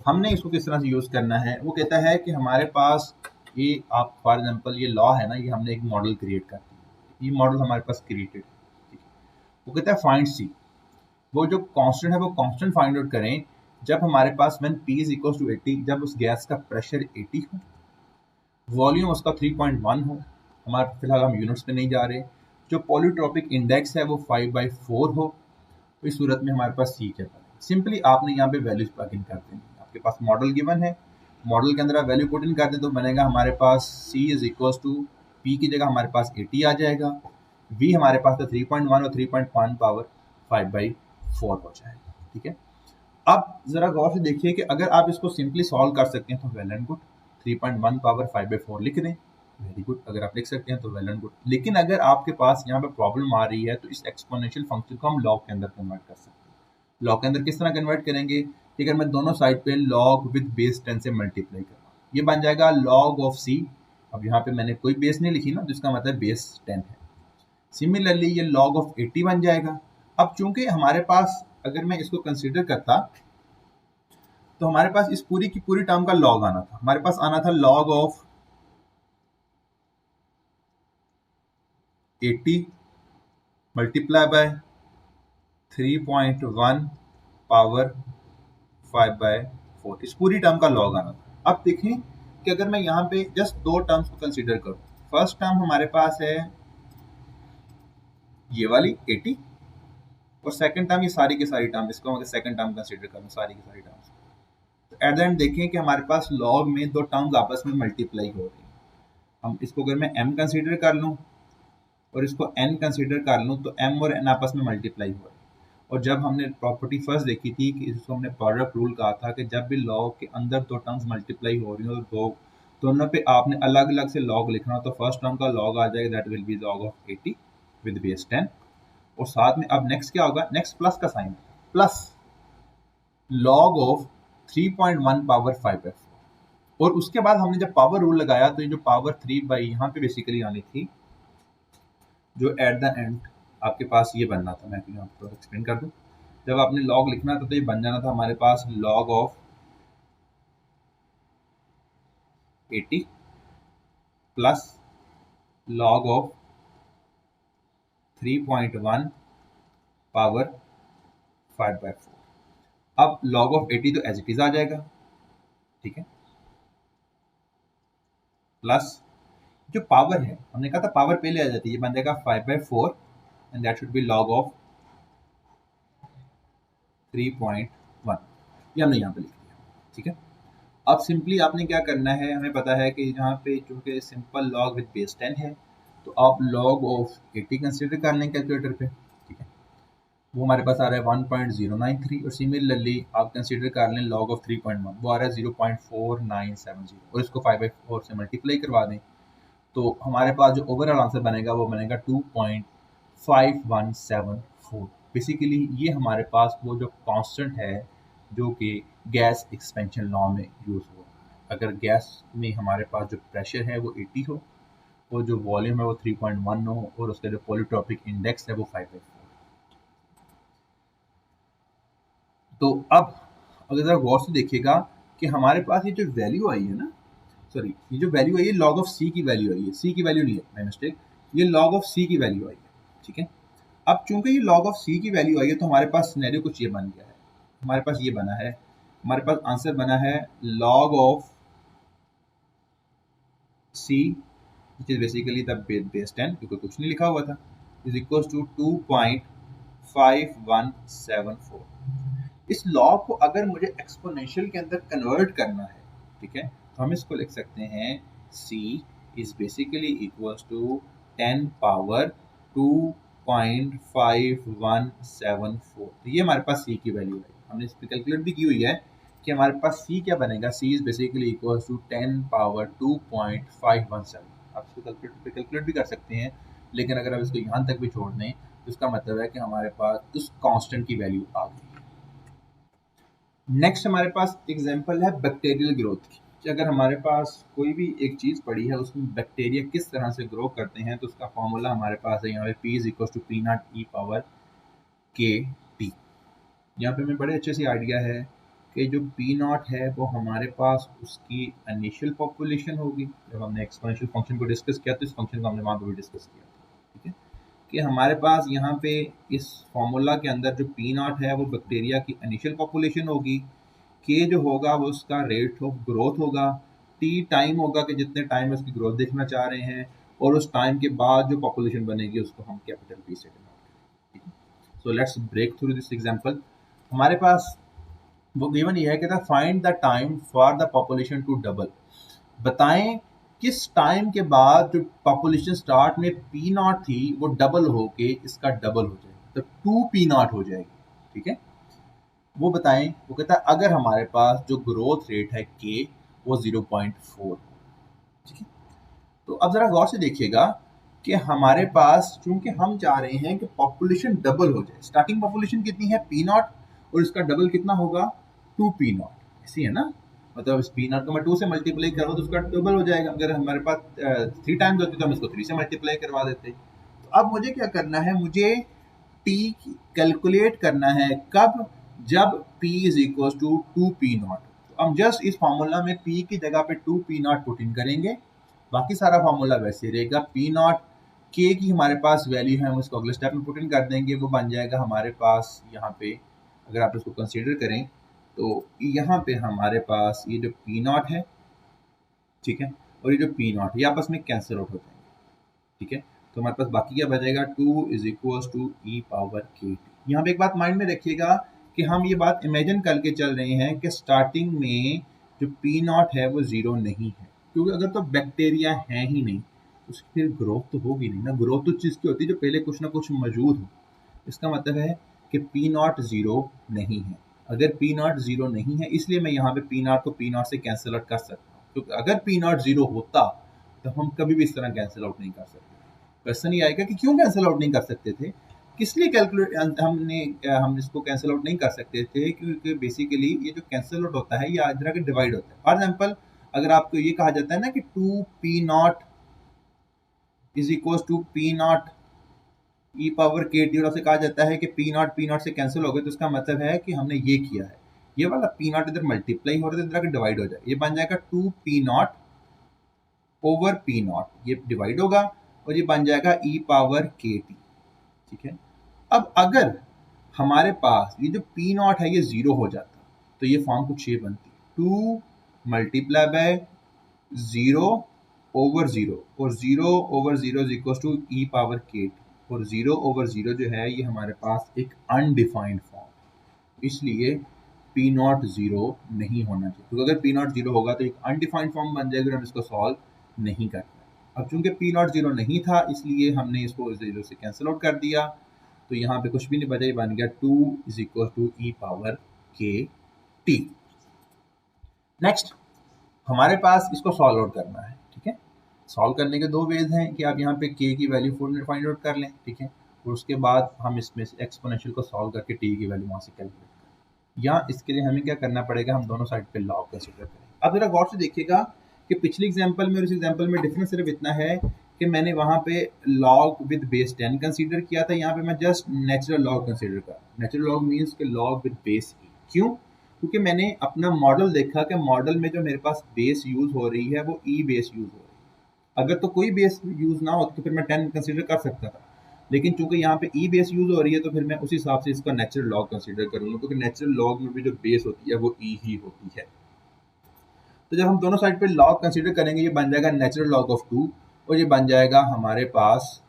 हमने इसको किस तरह से यूज करना है, वो कहता है कि हमारे पास ये आप फॉर एग्जांपल ये लॉ है ना, ये हमने एक मॉडल क्रिएट कर दिया, ये मॉडल हमारे पास क्रिएटेड है, ठीक है। वो कहता है फाइंड सी, वो जो कांस्टेंट है वो कांस्टेंट फाइंड आउट करें जब हमारे पास when P is equal to 80, जब उस गैस का प्रेशर 80 हो, वॉल्यूम उसका 3.1 हो, हमारे फिलहाल हम यूनिट्स पे नहीं जा रहे, जो पॉलीट्रॉपिक इंडेक्स है वो 5/4 हो, तो इस सूरत में हमारे पास C क्या बनेगा। सिंपली आपने यहाँ पे वैल्यूज प्लग इन कर देनी है, आपके पास मॉडल गिवन है, मॉडल के अंदर आप वैल्यू पुट इन कर दें तो बनेगा हमारे पास C is equal to P की जगह हमारे पास 80 आ जाएगा, V हमारे पास था 3.1 और 3.1 पावर 5/4 हो जाएगा, ठीक है। अब जरा गौर से देखिए कि अगर आप इसको सिंपली सॉल्व कर सकते हैं तो वेल एंड गुड, 3.1 पावर 5/4 लिख दें, वेरी गुड। अगर आप लिख सकते हैं तो वेल एंड गुड। लेकिन अगर आपके पास यहाँ पे प्रॉब्लम आ रही है तो इस एक्सपोनेंशियल फंक्शन को हम लॉग के अंदर कन्वर्ट कर सकते हैं। लॉग के अंदर किस तरह कन्वर्ट करेंगे कि अगर मैं दोनों साइड पे लॉग विद बेस 10 से मल्टीप्लाई करूँ, ये बन जाएगा लॉग ऑफ C। अब यहाँ पे मैंने कोई बेस नहीं लिखी ना, जिसका मतलब बेस 10 है। सिमिलरली ये लॉग ऑफ 80 बन जाएगा। अब चूंकि हमारे पास अगर मैं इसको कंसिडर करता तो हमारे पास इस पूरी की पूरी टर्म का लॉग आना था, हमारे पास आना था log of 80 multiply by 3.1 power 5/4, इस पूरी टर्म का लॉग आना था। अब देखें कि अगर मैं यहाँ पे जस्ट दो टर्म्स को कंसीडर करूं, फर्स्ट टर्म हमारे पास है ये वाली 80 और सेकंड टर्म ये सारी की सारी टर्म, इसको अगर सेकंड टर्म कंसीडर करूं सारी की सारी टर्म्स, तो एट द एंड देखें कि हमारे पास लॉग में दो टर्म्स आपस में मल्टीप्लाई हो रही हैं। हम इसको अगर मैं m कंसीडर कर लूं और इसको n कंसीडर कर लूं तो m और n आपस में मल्टीप्लाई हो रही है। और जब हमने प्रॉपर्टी फर्स्ट देखी थी कि इसको हमने प्रोडक्ट रूल कहा था कि जब भी लॉग के अंदर दो टर्म्स मल्टीप्लाई हो रही हो तो दोनों पे आपने अलग अलग से लॉग लिखना हो, तो फर्स्ट टर्म का लॉग आ जाएगा that will be log of 80 with base 10, और साथ में अब नेक्स्ट क्या होगा, नेक्स्ट प्लस का sign, plus log of 3.1 power 5/4, और उसके बाद हमने जब पावर रूल लगाया तो ये जो पावर 3 बाई यहाँ पे बेसिकली आनी थी, जो एट द एंड आपके पास ये बनना था, मैं आपको एक्सप्लेन कर दूं, जब आपने लॉग लिखना था तो ये बन जाना था हमारे पास log of 80 plus log of 3.1 power 5/4। अब log ऑफ 80 तो एज इट इज आ जाएगा, ठीक है, प्लस जो पावर है, हमने कहा था पावर पहले आ जाती है, ये बन जाएगा 5/4 and that should B log of 3.1। ये हमने यहाँ पे लिख दिया, ठीक है। अब सिंपली आपने क्या करना है, हमें पता है कि यहाँ पे चूंकि सिंपल लॉग विद बेस 10 है, तो आप log ऑफ 80 कंसिडर कर लें कैलकुलेटर पे, ठीक है, वो हमारे पास आ रहा है 1.093 और सिमिलरली आप कंसिडर कर लें log ऑफ 3.1, वो आ रहा है 0.4970 और इसको 5/4 से मल्टीप्लाई करवा दें तो हमारे पास जो ओवरऑल आंसर बनेगा वो बनेगा 2.5174। बेसिकली ये हमारे पास वो जो कांस्टेंट है जो कि गैस एक्सपेंशन लॉ में यूज़ हो। अगर गैस में हमारे पास जो प्रेशर है वो 80 हो और जो वॉल्यूम है वो 3.1 हो और उसका जो पॉलीट्रॉपिक इंडेक्स है वो 5/4। तो अब अगर ज़रा गौर से देखिएगा कि हमारे पास ये जो वैल्यू आई है ना, सॉरी ये जो वैल्यू आई है log ऑफ c की वैल्यू आई है, c की वैल्यू नहीं है, माय मिस्टेक, ये log ऑफ c की वैल्यू आई है, ठीक है। अब चूंकि ये log ऑफ c की वैल्यू आई है तो हमारे पास सिनेरियो कुछ ये बन गया है, हमारे पास ये बना है, हमारे पास आंसर बना है log of c which is basically the base 10 क्योंकि कुछ नहीं लिखा हुआ था इज इक्वल टू 2.5174। इस लॉग को अगर मुझे एक्सपोनेंशियल के अंदर कन्वर्ट करना है, ठीक है, तो हम इसको लिख सकते हैं c is basically equals to 10 power 2.5174। तो ये हमारे पास c की वैल्यू है, हमने इस पर कैलकुलेट भी की हुई है कि हमारे पास c क्या बनेगा, c is basically equals to 10 power 2.517। आप इसको कैलकुलेट भी कर सकते हैं, लेकिन अगर आप इसको यहाँ तक भी छोड़ दें तो इसका मतलब है कि हमारे पास उस कांस्टेंट की वैल्यू आ गई है। नेक्स्ट हमारे पास एग्जांपल है बैक्टीरियल ग्रोथ की, कि अगर हमारे पास कोई भी एक चीज़ पड़ी है उसमें बैक्टीरिया किस तरह से ग्रो करते हैं तो उसका फॉर्मूला हमारे पास है यहाँ पे P is equal to P naught e power k t. यहाँ पे हमें बड़े अच्छे से आइडिया है कि जो P नॉट है वो हमारे पास उसकी इनिशियल पॉपुलेशन होगी। जब हमने एक्सपोनेंशियल फंक्शन को डिस्कस किया तो इस फंक्शन को हमने वहाँ पर भी डिस्कस किया, ठीक है, कि हमारे पास यहाँ पे इस फॉर्मूला के अंदर जो P नॉट है वो बैक्टीरिया की इनिशियल पॉपुलेशन होगी, K जो होगा वो उसका रेट ऑफ ग्रोथ होगा, T टाइम होगा कि जितने टाइम में उसकी ग्रोथ देखना चाह रहे हैं और उस टाइम के बाद जो पॉपुलेशन बनेगी उसको हम कैपिटल P से डिनोट करेंगे। So let's break through this example. हमारे पास वो गिवन ये है कि find the time for the population to double. बताएं किस टाइम के बाद जो पॉपुलेशन स्टार्ट में P नॉट थी वो डबल होके इसका डबल हो जाएगा, तो 2P नॉट हो जाएगी, ठीक है, वो बताएं। वो कहता है अगर हमारे पास जो ग्रोथ रेट है K वो 0.4, ठीक है। तो अब जरा गौर से देखिएगा कि हमारे पास चूंकि हम चाह रहे हैं कि पॉपुलेशन डबल हो जाए, स्टार्टिंग पॉपुलेशन कितनी है P नॉट और इसका डबल कितना होगा 2P नॉट, ऐसी है ना, मतलब इस P नॉट को मैं 2 से मल्टीप्लाई करूँ तो उसका डबल हो जाएगा। अगर हमारे पास 3 टाइम्स होती तो हम इसको 3 से मल्टीप्लाई करवा देते। तो अब मुझे क्या करना है, मुझे T कैलकुलेट करना है कब, जब P is equal to 2P naught. तो हम जस्ट इस फार्मूला में P की जगह पे 2P नॉट पुट इन करेंगे, बाकी सारा फार्मूला वैसे रहेगा। P नॉट K की हमारे पास वैल्यू है, हम उसको अगले स्टेप में पुट इन कर देंगे, वो बन जाएगा हमारे पास यहाँ पे, अगर आप इसको कंसीडर करें तो यहाँ पे हमारे पास ये जो P नॉट है, ठीक है, और ये जो P नॉट ये आपस में कैंसिल आउट हो जाएंगे, ठीक है। तो हमारे पास बाकी क्या बचेगा 2 is equal to e power k t. यहाँ पे एक बात माइंड में रखिएगा कि हम ये बात इमेजिन करके चल रहे हैं कि स्टार्टिंग में जो P नॉट है वो 0 नहीं है, क्योंकि अगर तो बैक्टीरिया है ही नहीं तो उसकी फिर ग्रोथ तो होगी नहीं ना। ग्रोथ तो चीज़ की होती है जो पहले कुछ ना कुछ मौजूद हो। इसका मतलब है कि P नॉट 0 नहीं है। अगर P नॉट 0 नहीं है इसलिए मैं यहाँ पे P नॉट को P नॉट से कैंसिल आउट कर सकता हूँ, क्योंकि अगर P नॉट 0 होता तो हम कभी भी इस तरह कैंसिल आउट नहीं कर सकते। क्वेश्चन ये आएगा कि क्यों कैंसिल आउट नहीं कर सकते थे, किस लिए कैलकुलेट हम इसको कैंसिल आउट नहीं कर सकते थे, क्योंकि बेसिकली ये जो कैंसिल आउट होता है ये इधर के डिवाइड होता है। फॉर एग्जांपल अगर आपको ये कहा जाता है ना कि 2P naught is equal to P naught e power k t, और से कहा जाता है कि P नॉट से कैंसिल हो गए, तो इसका मतलब है कि हमने ये किया है, ये वाला P नॉट इधर मल्टीप्लाई हो रहा है, इधर डिवाइड हो जाए, ये बन जाएगा 2P not over P not, ये डिवाइड होगा और ये बन जाएगा ई पावर के टी। ठीक है, अब अगर हमारे पास ये जो पी नॉट है ये जीरो हो जाता तो ये फॉर्म कुछ ये बनती, 2 multiply by zero over zero, और zero over zero is equal to e power k t, और जीरो ओवर जीरो जो है ये हमारे पास एक अनडिफाइंड फॉर्म, इसलिए पी नॉट जीरो नहीं होना चाहिए, क्योंकि अगर पी नॉट जीरो होगा तो एक अनडिफाइंड फॉर्म बन जाएगा, हम इसको सॉल्व नहीं कर पाए। अब चूंकि पी नॉट जीरो नहीं था इसलिए हमने इसको जीरो से कैंसिल आउट कर दिया, तो यहाँ पे कुछ भी नहीं बचा, ये बन गया 2 is equal to e power k t. Next हमारे पास इसको सॉल्व आउट करना है। ठीक है, सॉल्व करने के दो वेज हैं कि आप यहाँ पे k की वैल्यू फाइंड आउट कर लें। ठीक है, और उसके बाद हम इसमें से एक्सपोनेंशियल को सॉल्व करके t की वैल्यू वहाँ से कैलकुलेट करें, या इसके लिए हमें क्या करना पड़ेगा, हम दोनों साइड पे लॉग कंसीडर करें। अब जरा गौर से देखिएगा कि पिछले एग्जाम्पल में और इस एग्जाम्पल में डिफरेंस सिर्फ इतना है कि मैंने वहाँ पे लॉग विद बेस 10 कंसीडर किया था, यहाँ पे मैं जस्ट नेचुरल लॉग कंसीडर कर। नेचुरल लॉग मीन्स के लॉग विद बेस e। क्यों? क्योंकि मैंने अपना मॉडल देखा कि मॉडल में जो मेरे पास बेस यूज हो रही है वो ई बेस यूज हो रही है। अगर तो कोई बेस यूज ना हो तो फिर मैं 10 कंसीडर कर सकता था, लेकिन चूंकि यहाँ पे ई बेस यूज हो रही है तो फिर मैं उस हिसाब से इसका नेचुरल लॉग कंसीडर करूंगा, क्योंकि नेचुरल लॉग में भी जो बेस होती है वो ई ही होती है। तो जब हम दोनों साइड पे लॉग कंसीडर करेंगे ये बन जाएगा नेचुरल लॉग ऑफ 2, और ये बन जाएगा हमारे पास,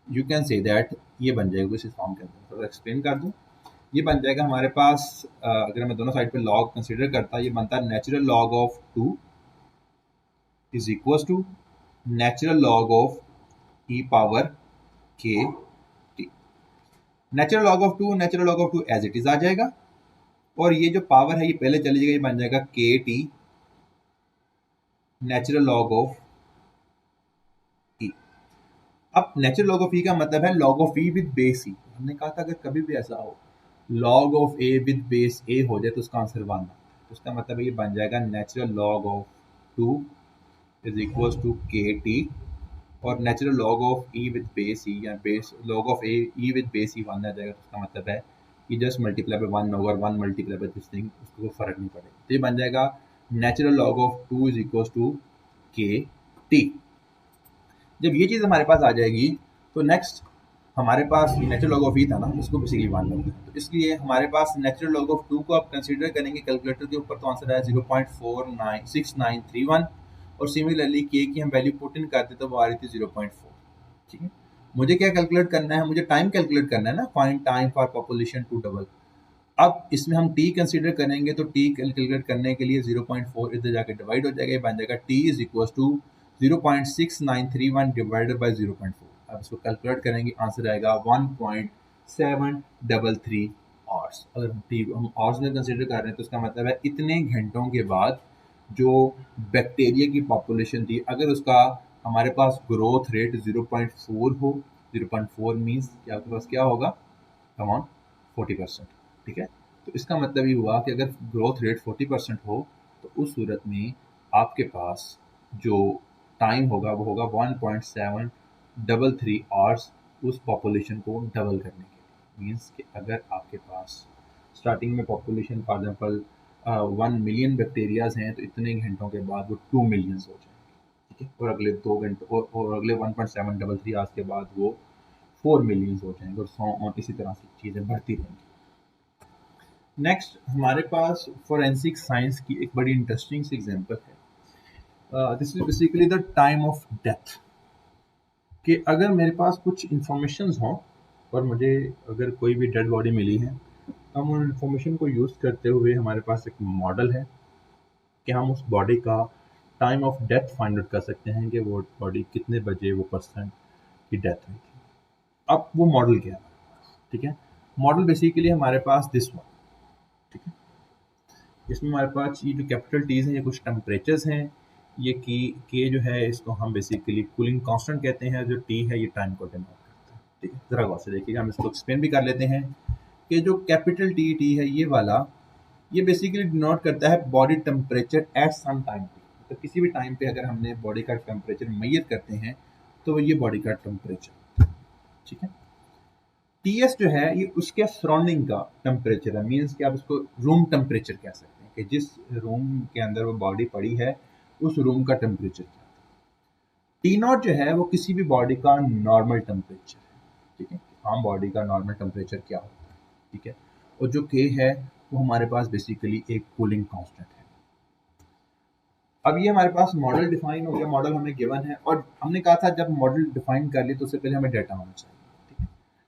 यू कैन से दैट ये बन जाएगा इस फॉर्म के अंदर। थोड़ा एक्सप्लेन कर दूं, ये बन जाएगा हमारे पास, अगर मैं दोनों साइड पे लॉग कंसीडर करता, ये बनता है natural log of 2 is equal to natural log of e power k t. Natural log of 2 natural log of 2 as it is आ जाएगा, और ये जो पावर है ये पहले चली जाएगी, ये बन जाएगा k t natural log of e. अब नेचुरल लॉग ऑफ ई का मतलब है log of e with base e. हमने कहा था अगर कभी भी ऐसा हो log of a with base a हो जाए तो उसका आंसर 1 आता है, तो उसका मतलब ये बन जाएगा natural log of 2 is equal to k t, और natural log of e with base e या base log of a e with base e 1 आ जाएगा, तो उसका मतलब है कि just multiply by 1 over 1 multiply by this thing, उसको कोई फर्क नहीं पड़ेगा। तो ये बन जाएगा natural log of 2 is equal to k t. जब ये चीज़ हमारे पास आ जाएगी तो नेक्स्ट हमारे पास नेचुरल लॉग ऑफ ई था ना, उसको बेसिकली 1 लगता है, तो इसलिए हमारे पास नेचुरल लॉग ऑफ 2 को आप कंसीडर करेंगे कैलकुलेटर के ऊपर, तो आंसर आया 0.496931, और सिमिलरली के की हम वैल्यू पुट इन करते तो वो आ रही थी 0.4। ठीक है, मुझे क्या कैलकुलेट करना है, मुझे टाइम कैलकुलेट करना है ना, find time for population to double. अब इसमें हम टी कंसीडर करेंगे तो टी कैलकुलेट करने के लिए 0.4 इधर जाके डिवाइड हो जाएगा, बन जाएगा t is equal to 0.6931 divided by 0.4। अब इसको कैलकुलेट करेंगे, आंसर आएगा 1.733 आवर्स। अगर हम आवर्स में कंसीडर कर रहे हैं तो इसका मतलब है इतने घंटों के बाद जो बैक्टीरिया की पॉपुलेशन थी, अगर उसका हमारे पास ग्रोथ रेट 0.4 हो, 0.4 मीन्स कि आपके पास क्या होगा, अराउंड 40%। ठीक है, तो इसका मतलब ये हुआ कि अगर ग्रोथ रेट 40% हो तो उस सूरत में आपके पास जो टाइम होगा वो होगा 1.733 आवर्स उस पॉपुलेशन को डबल करने के लिए। मीन्स कि अगर आपके पास स्टार्टिंग में population for example 1 million bacterias हैं तो इतने घंटों के बाद वो 2 मिलियन हो जाएंगे। ठीक है, और अगले 2 घंटों और अगले 1.733 आवर्स के बाद वो 4 मिलियन हो जाएंगे, और सो और इसी तरह से चीज़ें बढ़ती रहेंगी। नेक्स्ट हमारे पास फोरेंसिक साइंस की एक बड़ी इंटरेस्टिंग सी एग्जांपल है। This is basically the time of death, कि अगर मेरे पास कुछ इंफॉर्मेशन हो और मुझे अगर कोई भी डेड बॉडी मिली है, हम उन इंफॉर्मेशन को यूज़ करते हुए हमारे पास एक मॉडल है कि हम उस बॉडी का time of death find out कर सकते हैं कि वो बॉडी कितने बजे वो पर्सन की डेथ हुई थी। अब वो मॉडल क्या है? ठीक है, मॉडल बेसिकली हमारे पास दिस वन। ठीक है, इसमें हमारे पास ये जो कैपिटल टीज हैं ये कुछ टेम्परेचर्स हैं, ये के जो है इसको हम बेसिकली कूलिंग कांस्टेंट कहते हैं, जो टी है ये टाइम को डिनोट करता है। ठीक है, जरा गौर से देखिएगा, हम इसको एक्सप्लेन भी कर लेते हैं कि जो कैपिटल टी है ये वाला, ये बेसिकली डिनोट करता है body temperature at some time t. तो किसी भी टाइम पे अगर हमने बॉडी का टेम्परेचर मैयर करते हैं तो ये बॉडी का टेम्परेचर। ठीक है, टीएस जो है ये उसके सराउंडिंग का टेम्परेचर है, मीन्स कि आप इसको रूम टेम्परेचर कह सकते हैं कि जिस रूम के अंदर वो बॉडी पड़ी है उस रूम का टेम्परेचर क्या है। टी नॉट जो है वो किसी भी बॉडी का नॉर्मल टेम्परेचर है, ठीक है। आम बॉडी का नॉर्मल टेम्परेचर क्या होता है, ठीक है। और जो के है वो हमारे पास बेसिकली एक कूलिंग कांस्टेंट है। अब ये हमारे पास मॉडल डिफाइन हो गया, मॉडल हमें गिवन है, और हमने कहा था जब मॉडल डिफाइन कर लिए तो उससे पहले हमें डाटा होना चाहिए, ठीक है।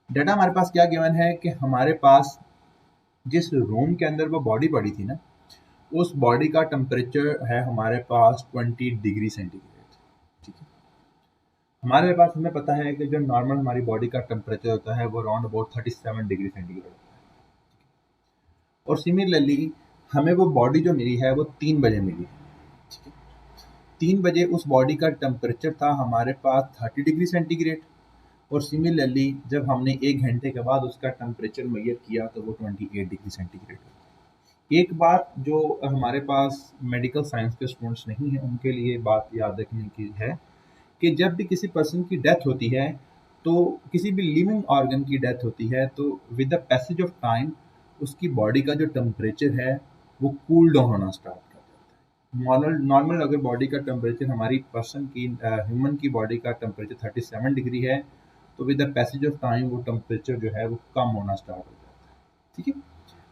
डाटा हमारे पास क्या गिवन है कि हमारे पास जिस रूम के अंदर वो बॉडी पड़ी थी ना, उस बॉडी का टेम्परेचर है हमारे पास 20 डिग्री सेंटीग्रेड, ठीक है। हमारे पास हमें पता है कि जो नॉर्मल हमारी बॉडी का टेम्परेचर होता है वो अराउंड अबाउट 37 डिग्री सेंटीग्रेड होता है। और सिमिलरली हमें वो बॉडी जो मिली है वो 3 बजे मिली है, ठीक है। 3 बजे उस बॉडी का टेम्परेचर था हमारे पास 30 डिग्री सेंटीग्रेड, और सिमिलरली जब हमने 1 घंटे के बाद उसका टेम्परेचर मेजर किया तो वो 28 डिग्री सेंटीग्रेड है। एक बात जो हमारे पास मेडिकल साइंस के स्टूडेंट्स नहीं हैं उनके लिए बात याद रखने की है कि जब भी किसी पर्सन की डेथ होती है, तो किसी भी लिविंग ऑर्गन की डेथ होती है, तो with the passage of time उसकी बॉडी का जो टेम्परेचर है वो कूल डाउन होना स्टार्ट कर जाता है। नॉर्मल अगर बॉडी का टेम्परेचर हमारी पर्सन की ह्यूमन की बॉडी का टेम्परेचर 37 डिग्री है, तो with the passage of time वो टेम्परेचर जो है वो कम होना स्टार्ट हो जाता है, ठीक है।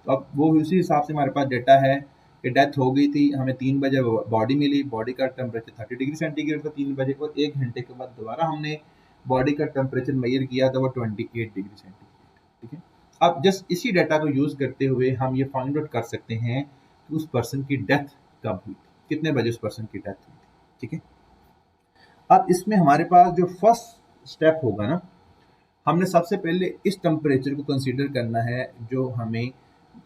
तो अब वो उसी हिसाब से हमारे पास डेटा है कि डेथ हो गई थी, हमें 3 बजे बॉडी मिली, बॉडी का टेम्परेचर 30 डिग्री सेंटीग्रेड था 3 बजे, और 1 घंटे के बाद दोबारा हमने बॉडी का टेम्परेचर मेजर किया था वो 28 डिग्री सेंटीग्रेड, ठीक है। अब जस्ट इसी डाटा को यूज़ करते हुए हम ये फाइंड आउट कर सकते हैं कि उस पर्सन की डेथ कब हुई थी, कितने बजे उस पर्सन की डेथ हुई थी, ठीक है। अब इसमें हमारे पास जो फर्स्ट स्टेप होगा ना, हमने सबसे पहले इस टेम्परेचर को कंसीडर करना है जो हमें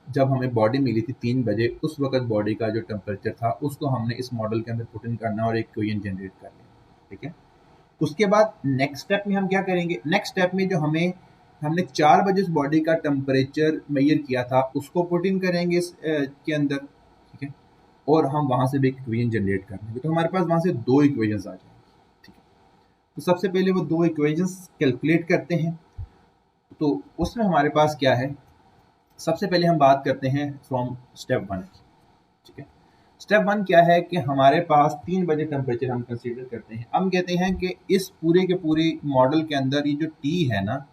जब हमें बॉडी मिली थी 3 बजे, उस वक्त बॉडी का जो टेम्परेचर था उसको हमने इस मॉडल के अंदर पुट इन करना और एक इक्वेशन जनरेट कर लेना, ठीक है। उसके बाद नेक्स्ट स्टेप में हम क्या करेंगे, नेक्स्ट स्टेप में जो हमने 4 बजे उस बॉडी का टेम्परेचर मेजर किया था उसको पुट इन करेंगे इस के अंदर, ठीक है। और हम वहाँ से भी एक इक्वेशन जनरेट कर लेंगे, तो हमारे पास वहाँ से 2 इक्वेशंस आ जाएंगे, ठीक है। तो सबसे पहले वो 2 इक्वेशंस कैलकुलेट करते हैं। तो उसमें हमारे पास क्या है, सबसे पहले हम बात करते हैं फ्रॉम स्टेप 1 की, ठीक है। स्टेप 1 क्या है कि हमारे पास 3 बजे टेम्परेचर हम कंसीडर करते हैं। हम कहते हैं कि इस पूरे के पूरे मॉडल के अंदर ये जो टी है ना,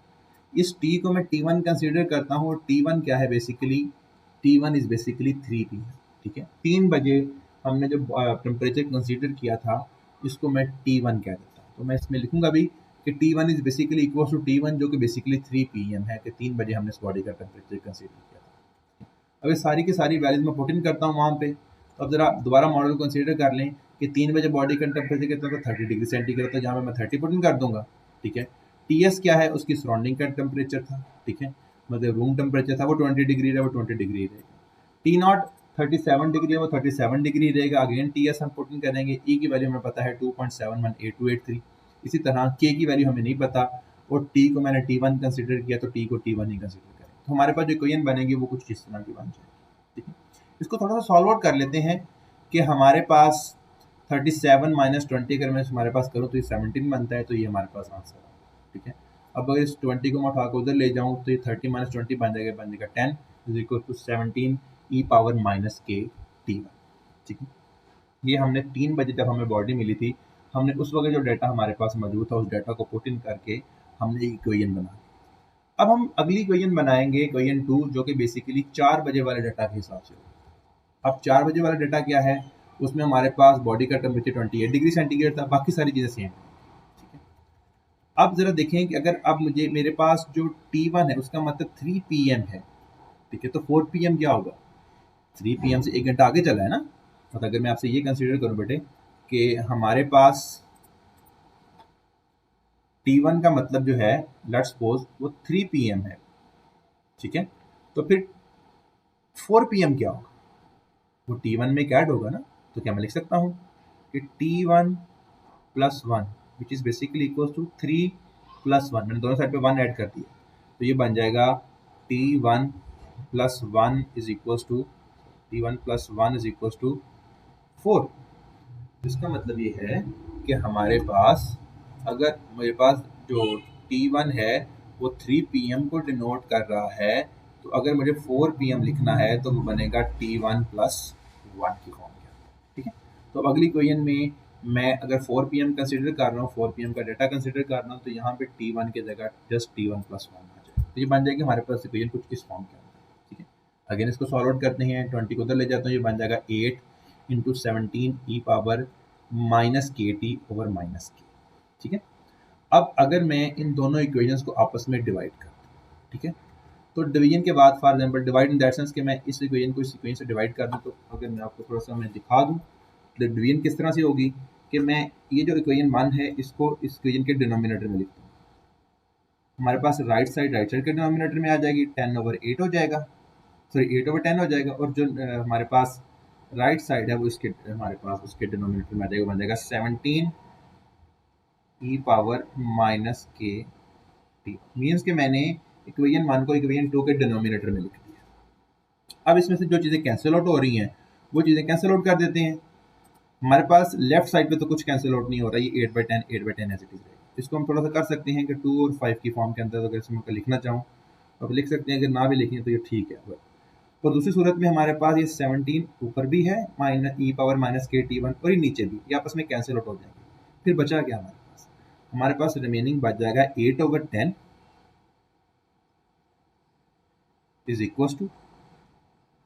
इस टी को मैं T1 कंसीडर करता हूँ, और T1 क्या है basically, T1 is basically 3 P, ठीक है। 3 बजे हमने जो टेम्परेचर कंसीडर किया था इसको मैं T1 कह देता हूँ। तो मैं इसमें लिखूंगा भी कि T1 is basically equal to T1 जो कि बेसिकली 3 PM है, कि 3 बजे हमने इस बॉडी का टेम्परेचर कंसीडर किया था। अब ये सारी की सारी वैल्यूज मैं पुट इन करता हूँ वहाँ पे। तो अब जरा दोबारा मॉडल को कंसीडर कर लें कि 3 बजे बॉडी का टेम्परेचर कितना था, 30 डिग्री सेंटीग्रेड था, जहाँ पे मैं 30 पुट इन कर दूंगा, ठीक है। TS क्या है, उसकी सराउंडिंग का टेम्परेचर था, ठीक है, मतलब रूम टेम्परेचर था वो 20 डिग्री है, वो 20 डिग्री रहेगा। T0 37 डिग्री है, वो 37 डिग्री रहेगा। अगेन TS हम पुट इन करेंगे, E की वैल्यू हमें पता है 2.718283। इसी तरह K की वैल्यू हमें नहीं पता, और T को मैंने T1 कंसीडर किया तो T को T1 ही कंसीडर करें। तो हमारे पास जो इक्वेशन बनेगी वो कुछ इस तरह की बन जाएगी, ठीक है। इसको थोड़ा सा सॉल्व आउट कर लेते हैं कि हमारे पास 37 माइनस 20 अगर मैं हमारे पास करूँ तो ये 17 बनता है, तो ये हमारे पास आंसर है, ठीक है। अब अगर इस 20 को मैं उठा कर उधर ले जाऊँ तो ये 30 माइनस 20 बन जाएगा 10 is equal to 17 e power minus k T1, ठीक है। ये हमने 3 बजे जब हमें बॉडी मिली थी, हमने उस वक्त जो डाटा हमारे पास मौजूद था उस डाटा को पुट इन करके हमने इक्वेशन बना ली। अब हम अगली इक्वेशन बनाएंगे, इक्वेशन 2, जो कि बेसिकली 4 बजे वाले डाटा के हिसाब से होगा। अब 4 बजे वाला डाटा क्या है, उसमें हमारे पास बॉडी का टेम्परेचर 28 डिग्री सेंटीग्रेड था, बाकी सारी चीज़ें सेम है, ठीक है। अब जरा देखें कि अगर अब मेरे पास जो T1 है उसका मतलब 3 PM है, ठीक है। तो 4 PM क्या होगा, 3 PM से 1 घंटा आगे चला है ना। तो अगर मैं आपसे ये कंसीडर करूं बेटे कि हमारे पास T1 का मतलब जो है लेट्स सपोज वो 3 PM है, ठीक है। तो फिर 4 PM क्या होगा, वो T1 में क्या ऐड होगा ना। तो क्या मैं लिख सकता हूँ कि T1 plus 1 which is basically equal to 3 plus 1, मैंने दोनों साइड पे 1 ऐड कर दिया, तो ये बन जाएगा T1 plus 1 is equal to T1 plus 1 is equal to 4। इसका मतलब ये है कि हमारे पास अगर मेरे पास जो T1 है वो 3 PM को डिनोट कर रहा है, तो अगर मुझे 4 PM लिखना है तो वो बनेगा T1 प्लस 1 की फॉर्म के, ठीक है। तो अब अगली इक्वेशन में मैं अगर 4 PM कंसिडर कर रहा हूँ, 4 PM का डाटा कंसिडर कर रहा हूँ, तो यहाँ पे T1 की जगह जस्ट T1 प्लस 1 आ जाए, तो ये बन जाएगी हमारे पास इक्वेशन कुछ इस फॉर्म के अंदर। ठीक है, अगेन इसको सॉल्व आउट करते हैं, 20 को उधर ले जाता हूँ, ये बन जाएगा 8 into 17 e power minus k T over minus k. ठीक है, अब अगर मैं इन दोनों इक्वेशंस को आपस में डिवाइड करता हूँ, ठीक है, तो डिवीजन के बाद for example divide in that sense कि मैं इस इक्वेशन को इस इक्वेशन से डिवाइड कर दूँ, तो अगर मैं आपको थोड़ा सा मैं दिखा दूँ तो डिवीजन किस तरह से होगी कि मैं ये जो इक्वेशन 1 है इसको इस इक्वेशन के डिनोमिनेटर में लिखता हूँ। हमारे पास राइट साइड के डिनोमिनेटर में आ जाएगी, 10/8 हो जाएगा, सॉरी 8/10 हो जाएगा, और जो हमारे पास राइट साइड है वो इसके हमारे पास उसके डिनोमिनेटर में आ जाएगा, बन जाएगा 17 e power minus k T. Means कि मैंने इक्वेशन 1 को इक्वेशन 2 के डिनोमिनेटर में लिख दिया। अब इसमें से जो चीज़ें कैंसिल आउट हो रही हैं वो चीज़ें कैंसिल आउट कर देते हैं। हमारे पास लेफ्ट साइड पे तो कुछ कैंसिल आउट नहीं हो रहा, ये 8/10 8/10 ऐसे रहेगा। इसको हम थोड़ा सा कर सकते हैं कि 2 और 5 की फॉर्म के अंदर अगर इसमें लिखना चाहूँ तो आप लिख सकते हैं, अगर ना भी लिखें तो ये ठीक है। और दूसरी सूरत में हमारे पास ये 17 ऊपर भी है माइनस ई पावर माइनस के T1, और ये नीचे भी, ये आपस में कैंसिल आउट हो जाएंगे। फिर बचा क्या हमारे पास रिमेनिंग बच जाएगा 8/10 is equal to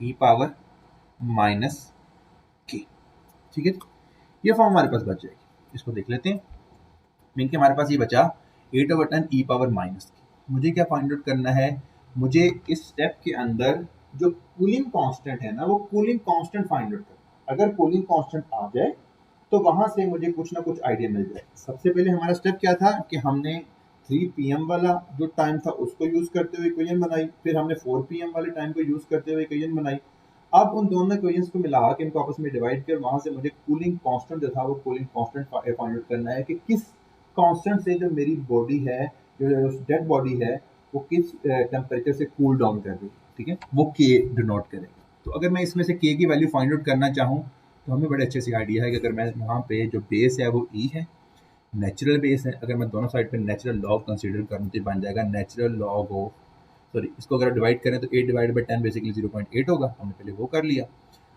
e power minus k. ठीक है, ये फॉर्म हमारे पास बच जाएगी। इसको देख लेते हैं, मीन के हमारे पास ये बचा 8/10 ई पावर माइनस के। मुझे क्या फाइंड आउट करना है, मुझे इस स्टेप के अंदर जो कूलिंग कांस्टेंट है ना वो कूलिंग कांस्टेंट फाइंड आउट करना। अगर कूलिंग कांस्टेंट आ जाए तो वहां से मुझे कुछ ना कुछ आइडिया मिल जाए। सबसे पहले हमारा स्टेप क्या था कि हमने 3 PM वाला जो टाइम था उसको यूज करते हुए इक्वेशन बनाई, फिर हमने 4 PM वाले टाइम को यूज करते हुए इक्वेशन बनाई। अब उन दोनों इक्वेशंस को मिला के इनको आपस में डिवाइड कर वहां से मुझे कूलिंग कांस्टेंट जो था वो कूलिंग कांस्टेंट फाइंड आउट करना है कि किस कांस्टेंट से जो मेरी बॉडी है, जो डेड बॉडी है, वो किस टेम्परेचर से कूल डाउन कर रही है। ठीक है, वो के डिनोट करेगा। तो अगर मैं इसमें से के की वैल्यू फाइंड आउट करना चाहूँ तो हमें बड़े अच्छे से आइडिया है कि अगर मैं वहाँ पे जो बेस है वो ई है, नेचुरल बेस है, अगर मैं दोनों साइड पे नेचुरल लॉग कंसीडर करूँ तो बन जाएगा नेचुरल लॉग ऑफ, सॉरी इसको अगर डिवाइड करें तो 8/10 बेसिकली 0.8 होगा, हमने पहले वो कर लिया।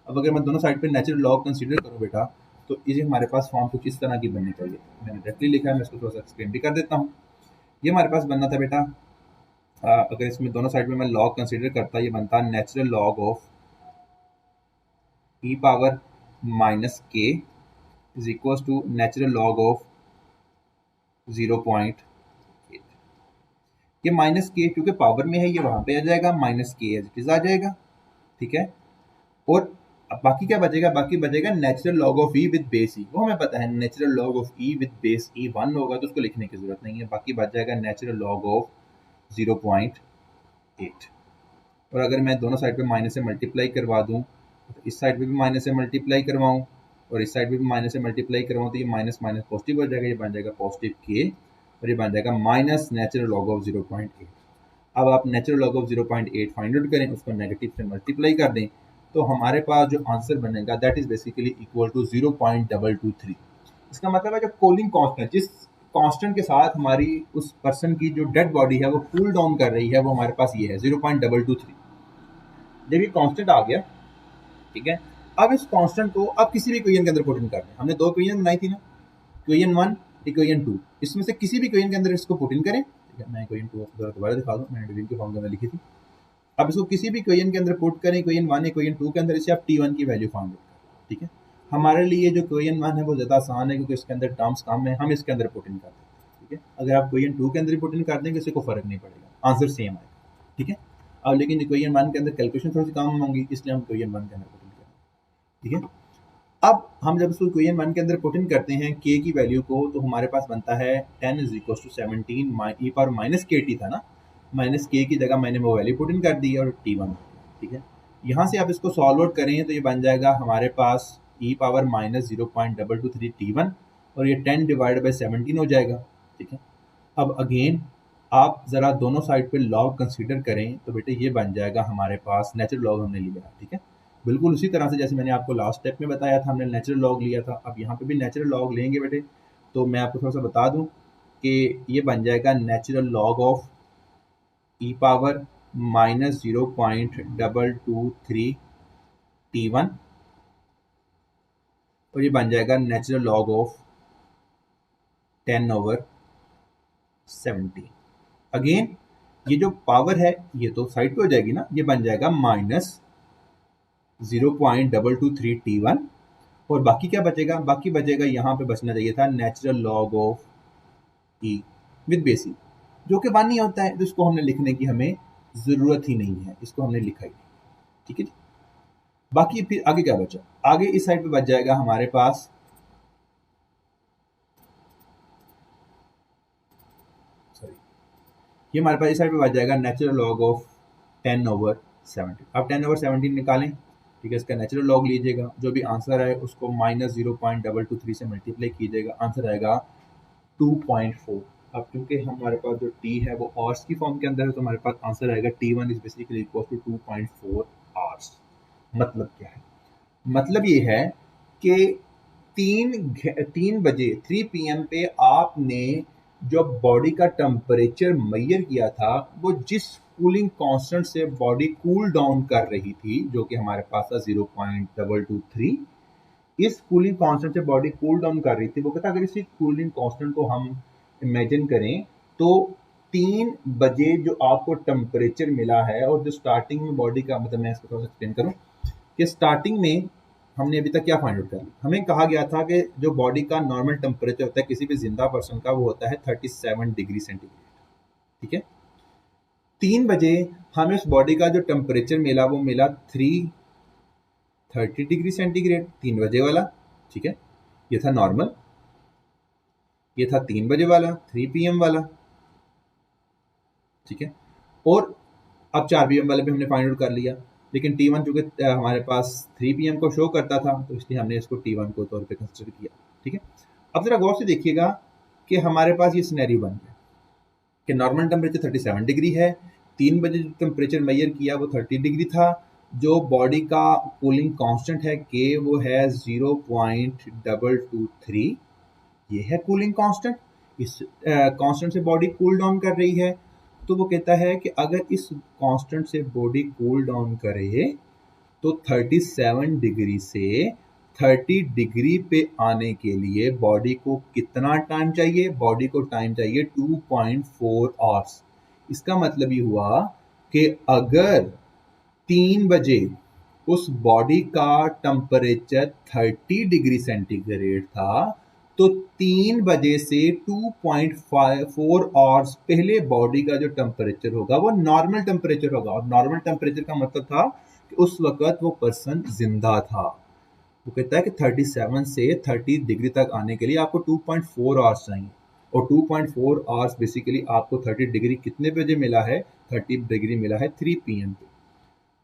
अब अगर मैं दोनों साइड पे नेचुरल लॉग कंसीडर करूँ बेटा, तो इसे हमारे पास फॉर्म कुछ इस तरह की बननी चाहिए। मैंने डायरेक्टली लिखा है, मैं इसको थोड़ा सा एक्सप्लेन भी कर देता हूँ। ये हमारे पास बनना था बेटा, अगर इसमें दोनों साइड में मैं लॉग कंसीडर करता, ये बनता natural log of e power minus k is equal to natural log of 0.8। ये माइनस के क्योंकि पावर में है ये वहां पे आ जाएगा, माइनस के एज इट इज आ जाएगा। ठीक है, और अब बाकी क्या बचेगा, बाकी बचेगा natural log of e with base e, वो हमें पता है natural log of e with base e 1 होगा, तो उसको लिखने की जरूरत नहीं है। बाकी बच जाएगा नेचुरल लॉग ऑफ 0.8। और अगर मैं दोनों साइड पे माइनस से मल्टीप्लाई करवा दूं, तो इस साइड पे भी माइनस से मल्टीप्लाई करवाऊं और इस साइड पे भी माइनस से मल्टीप्लाई करवाऊं, तो ये माइनस माइनस पॉजिटिव हो जाएगा, ये बन जाएगा पॉजिटिव के, और ये बन जाएगा माइनस नेचुरल लॉग ऑफ 0.8। अब आप natural log of 0.8 find out करें, उसको नेगेटिव से मल्टीप्लाई कर दें, तो हमारे पास जो आंसर बनेगा that is basically equal to 0.223। इसका मतलब है जो कूलिंग कांस्टेंट, जिस कांस्टेंट के साथ हमारी उस पर्सन की जो डेड बॉडी है वो कूल डाउन कर रही है, वो हमारे पास ये है 0.223। जब ये कांस्टेंट आ गया, ठीक है, अब इस कांस्टेंट को अब किसी भी इक्वेशन के अंदर पुट इन करना है। हमने दो इक्वेशन बनाई थी ना, इक्वेशन 1 इक्वेशन 2, इसमें से किसी भी इक्वेशन के अंदर इसको पुट इन करें। ठीक है, मैं इक्वेशन 2 दोबारा दिखा दूं, मैंने डिवीजन के फॉर्म के अंदर लिखी थी। अब इसको किसी भी इक्वेशन के अंदर पुट करें, इक्वेशन 1 इक्वेशन 2 के अंदर, इसे आप T1 की वैल्यू फाइंड करें। ठीक है, हमारे लिए जो इक्वेशन 1 है वो ज़्यादा आसान है क्योंकि इसके अंदर टर्म्स कम है, हम इसके अंदर पुट इन कर देते हैं। ठीक है, अगर आप इक्वेशन 2 के अंदर पुट इन कर देंगे किसी को फर्क नहीं पड़ेगा, आंसर सेम आएगा। ठीक है, अब लेकिन इक्वेशन 1 के अंदर कैलकुलेशन थोड़ी सी कम होंगी, इसलिए हम इक्वेशन 1 के अंदर पुट इन करें। ठीक है, अब हम जब इसको इक्वेशन 1 के अंदर पुट इन करते हैं k की वैल्यू को, तो हमारे पास बनता है 10 is equal to 17 e power minus k t था ना, माइनस के की जगह मैंने वो वैल्यू पुट इन कर दी और T1। ठीक है, यहाँ से आप इसको सॉल्व आउट करें तो ये बन जाएगा हमारे पास ई पावर माइनस 0.223 T1, और ये 10 डिवाइड बाई 17 हो जाएगा। ठीक है, अब अगेन आप ज़रा दोनों साइड पे लॉग कंसीडर करें तो बेटे ये बन जाएगा हमारे पास नेचुरल लॉग हमने लिया। ठीक है, बिल्कुल उसी तरह से जैसे मैंने आपको लास्ट स्टेप में बताया था, हमने नेचुरल लॉग लिया था। अब यहाँ पे भी नेचुरल लॉग लेंगे बेटे, तो मैं आपको थोड़ा सा बता दूं कि ये बन जाएगा natural log of e power minus 0.223 T1 और ये बन जाएगा नेचुरल लॉग ऑफ 10/17। अगेन ये जो पावर है ये तो साइड पे हो जाएगी ना, ये बन जाएगा -0.223T1। और बाकी क्या बचेगा, बाकी बचेगा यहाँ पे बचना चाहिए था natural log of e with basis, जो कि 1 ही होता है, तो इसको हमने लिखने की हमें जरूरत ही नहीं है, इसको हमने लिखा ही नहीं। ठीक है जी। बाकी फिर आगे क्या बचा, आगे इस साइड पे बच जाएगा हमारे पास ये हमारे पास इस साइड पे बच जाएगा नेचुरल लॉग ऑफ 10/17। अब 10/17 निकालें, ठीक है, इसका नेचुरल लॉग लीजिएगा, जो भी आंसर है उसको -0.223 से मल्टीप्लाई कीजिएगा, आंसर आएगा 2.4। अब क्योंकि हमारे पास जो t है वो आवर्स की फॉर्म के अंदर है, तो हमारे पास आंसर आएगा T1 is basically equal to 2.4 hours. मतलब क्या है, मतलब ये है कि 3 बजे 3 PM पे आपने जो बॉडी का टेम्परेचर मेजर किया था, वो जिस कूलिंग कांस्टेंट से बॉडी कूल डाउन कर रही थी, जो कि हमारे पास था 0.223, इस कूलिंग कांस्टेंट से बॉडी कूल डाउन कर रही थी। वो कहता अगर इसी कूलिंग कांस्टेंट को हम इमेजिन करें तो 3 बजे जो आपको टेम्परेचर मिला है, और जो स्टार्टिंग में बॉडी का, मतलब मैं इसको थोड़ा सा एक्सप्लेन करूं कि स्टार्टिंग में हमने अभी तक क्या फाइंड आउट कर लिया, हमें कहा गया था कि जो बॉडी का नॉर्मल टेम्परेचर होता है किसी भी जिंदा पर्सन का, वो होता है 37 डिग्री सेंटीग्रेड। ठीक है, 3 बजे हमें उस बॉडी का जो टेम्परेचर मिला वो मिला 330 डिग्री सेंटीग्रेड, 3 बजे वाला। ठीक है, ये था नॉर्मल, ये था 3 बजे वाला, 3 PM वाला। ठीक है, और अब 4 PM वाले भी हमने फाइंड आउट कर लिया, लेकिन T1 चूंकि हमारे पास 3 PM को शो करता था, तो इसलिए हमने इसको T1 को तौर पे कंसिडर किया। ठीक है, अब जरा गौर से देखिएगा कि हमारे पास ये सिनेरियो बन गया कि नॉर्मल टेम्परेचर 37 डिग्री है, 3 बजे जो टेम्परेचर मेजर किया वो 30 डिग्री था, जो बॉडी का कूलिंग कांस्टेंट है के वो है 0.223, ये है कूलिंग कांस्टेंट। इस कांस्टेंट से बॉडी कूल डाउन कर रही है, तो वो कहता है कि अगर इस कांस्टेंट से बॉडी कूल डाउन करे तो 37 डिग्री से 30 डिग्री पे आने के लिए बॉडी को कितना टाइम चाहिए, बॉडी को टाइम चाहिए 2.4 आवर्स। इसका मतलब ये हुआ कि अगर 3 बजे उस बॉडी का टेम्परेचर 30 डिग्री सेंटीग्रेड था, तो 3 बजे से 2.4 आवर्स पहले बॉडी का जो टेम्परेचर होगा वो नॉर्मल टेम्परेचर होगा, और नॉर्मल टेम्परेचर का मतलब था कि उस वक्त वो पर्सन जिंदा था। वो कहता है कि 37 से 30 डिग्री तक आने के लिए आपको 2.4 आवर्स चाहिए, और 2.4 आवर्स बेसिकली आपको 30 डिग्री कितने बजे मिला है, 30 डिग्री मिला है 3 PM पे।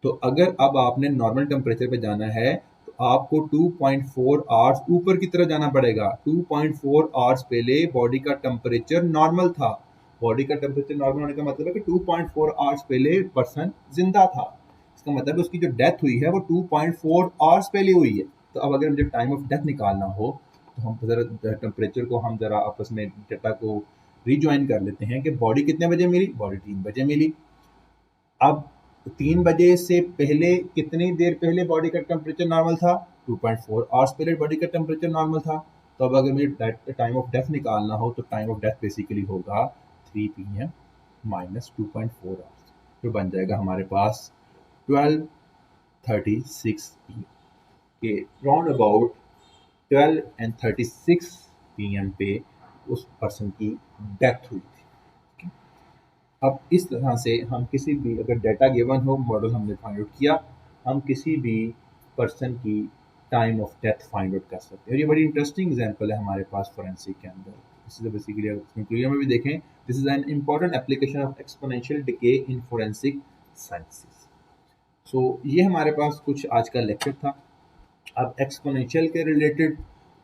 तो अगर अब आपने नॉर्मल टेम्परेचर पे जाना है तो आपको 2.4 आवर्स ऊपर की तरफ जाना पड़ेगा। 2.4 आवर्स पहले बॉडी का टेम्परेचर नॉर्मल था, बॉडी का टेम्परेचर नॉर्मल होने का मतलब है कि 2.4 आवर्स पहले पर्सन जिंदा था। इसका मतलब है उसकी जो डेथ हुई है वो 2.4 आवर्स पहले हुई है। तो अब अगर मुझे टाइम ऑफ डेथ निकालना हो तो हम जरा टेम्परेचर को हम जरा आपस में डेटा को रिज्वाइन कर लेते हैं कि बॉडी कितने बजे मिली, बॉडी 3 बजे मिली। अब 3 बजे से पहले कितनी देर पहले बॉडी का टेम्परेचर नॉर्मल था, 2.4 आवर्स पहले बॉडी का टेम्परेचर नॉर्मल था। तो अब अगर मुझे टाइम ऑफ डेथ निकालना हो तो टाइम ऑफ डेथ बेसिकली होगा 3 PM माइनस 2.4 आवर्स, जो बन जाएगा हमारे पास 12:36 PM के राउंड अबाउट 12:36 PM पे उस पर्सन की डेथ हुई थी। अब इस तरह से हम किसी भी, अगर डाटा गिवन हो, मॉडल हमने फाइंड आउट किया, हम किसी भी पर्सन की time of death find out कर सकते हैं। और ये बड़ी इंटरेस्टिंग एग्जांपल है हमारे पास फोरेंसिक के अंदर। इसी तरह बेसिकली कंक्लूजन में भी देखें, this is an important application of exponential decay in forensic sciences. So ये हमारे पास कुछ आज का लेक्चर था। अब एक्सपोनेंशियल के रिलेटेड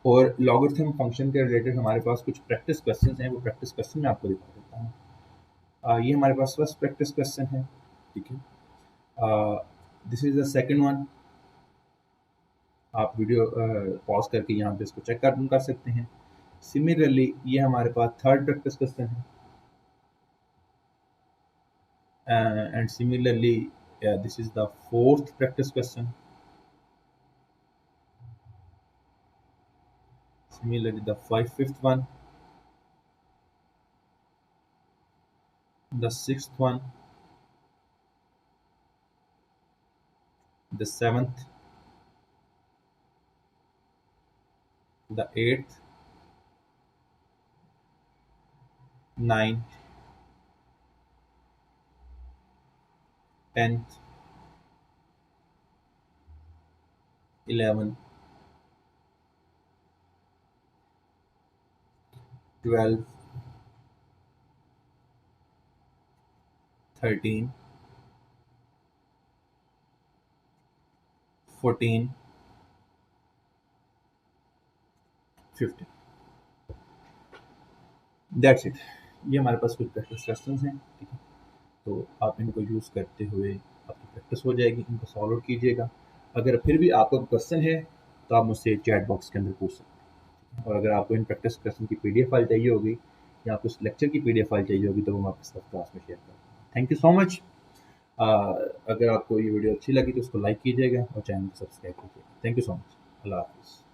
और लॉगरिथम फंक्शन के रिलेटेड हमारे पास कुछ प्रैक्टिस क्वेश्चन हैं, वो प्रैक्टिस क्वेश्चन मैं आपको दिखा देता हूँ। ये हमारे पास फर्स्ट प्रैक्टिस क्वेश्चन है। ठीक है, this is the second one. आप वीडियो पॉज करके यहाँ पे इसको चेक कर सकते हैं। सिमिलरली ये हमारे पास थर्ड प्रैक्टिस क्वेश्चन है, and similarly this is the fourth practice question. Similarly, the fifth one, the sixth one, the seventh, the eighth, ninth, 10th, 11th, 12th, 13, 14, 15। That's it. ये हमारे पास कुछ प्रैक्टिस क्वेश्चंस हैं, ठीक है। तो आप इनको यूज़ करते हुए आपकी प्रैक्टिस हो जाएगी, इनको सॉल्व आउट कीजिएगा। अगर फिर भी आपको क्वेश्चन है तो आप मुझसे चैट बॉक्स के अंदर पूछ सकते हैं। और अगर आपको इन प्रैक्टिस क्वेश्चन की पीडीएफ फाइल चाहिए होगी या आपको इस लेक्चर की पीडीएफ फाइल चाहिए होगी तो वो मैं आपके साथ क्लास में शेयर करूँगा। Thank you so much. अगर आपको ये वीडियो अच्छी लगी तो उसको लाइक कीजिएगा और चैनल को सब्सक्राइब कीजिएगा। Thank you so much. अल्लाह हाफिज़।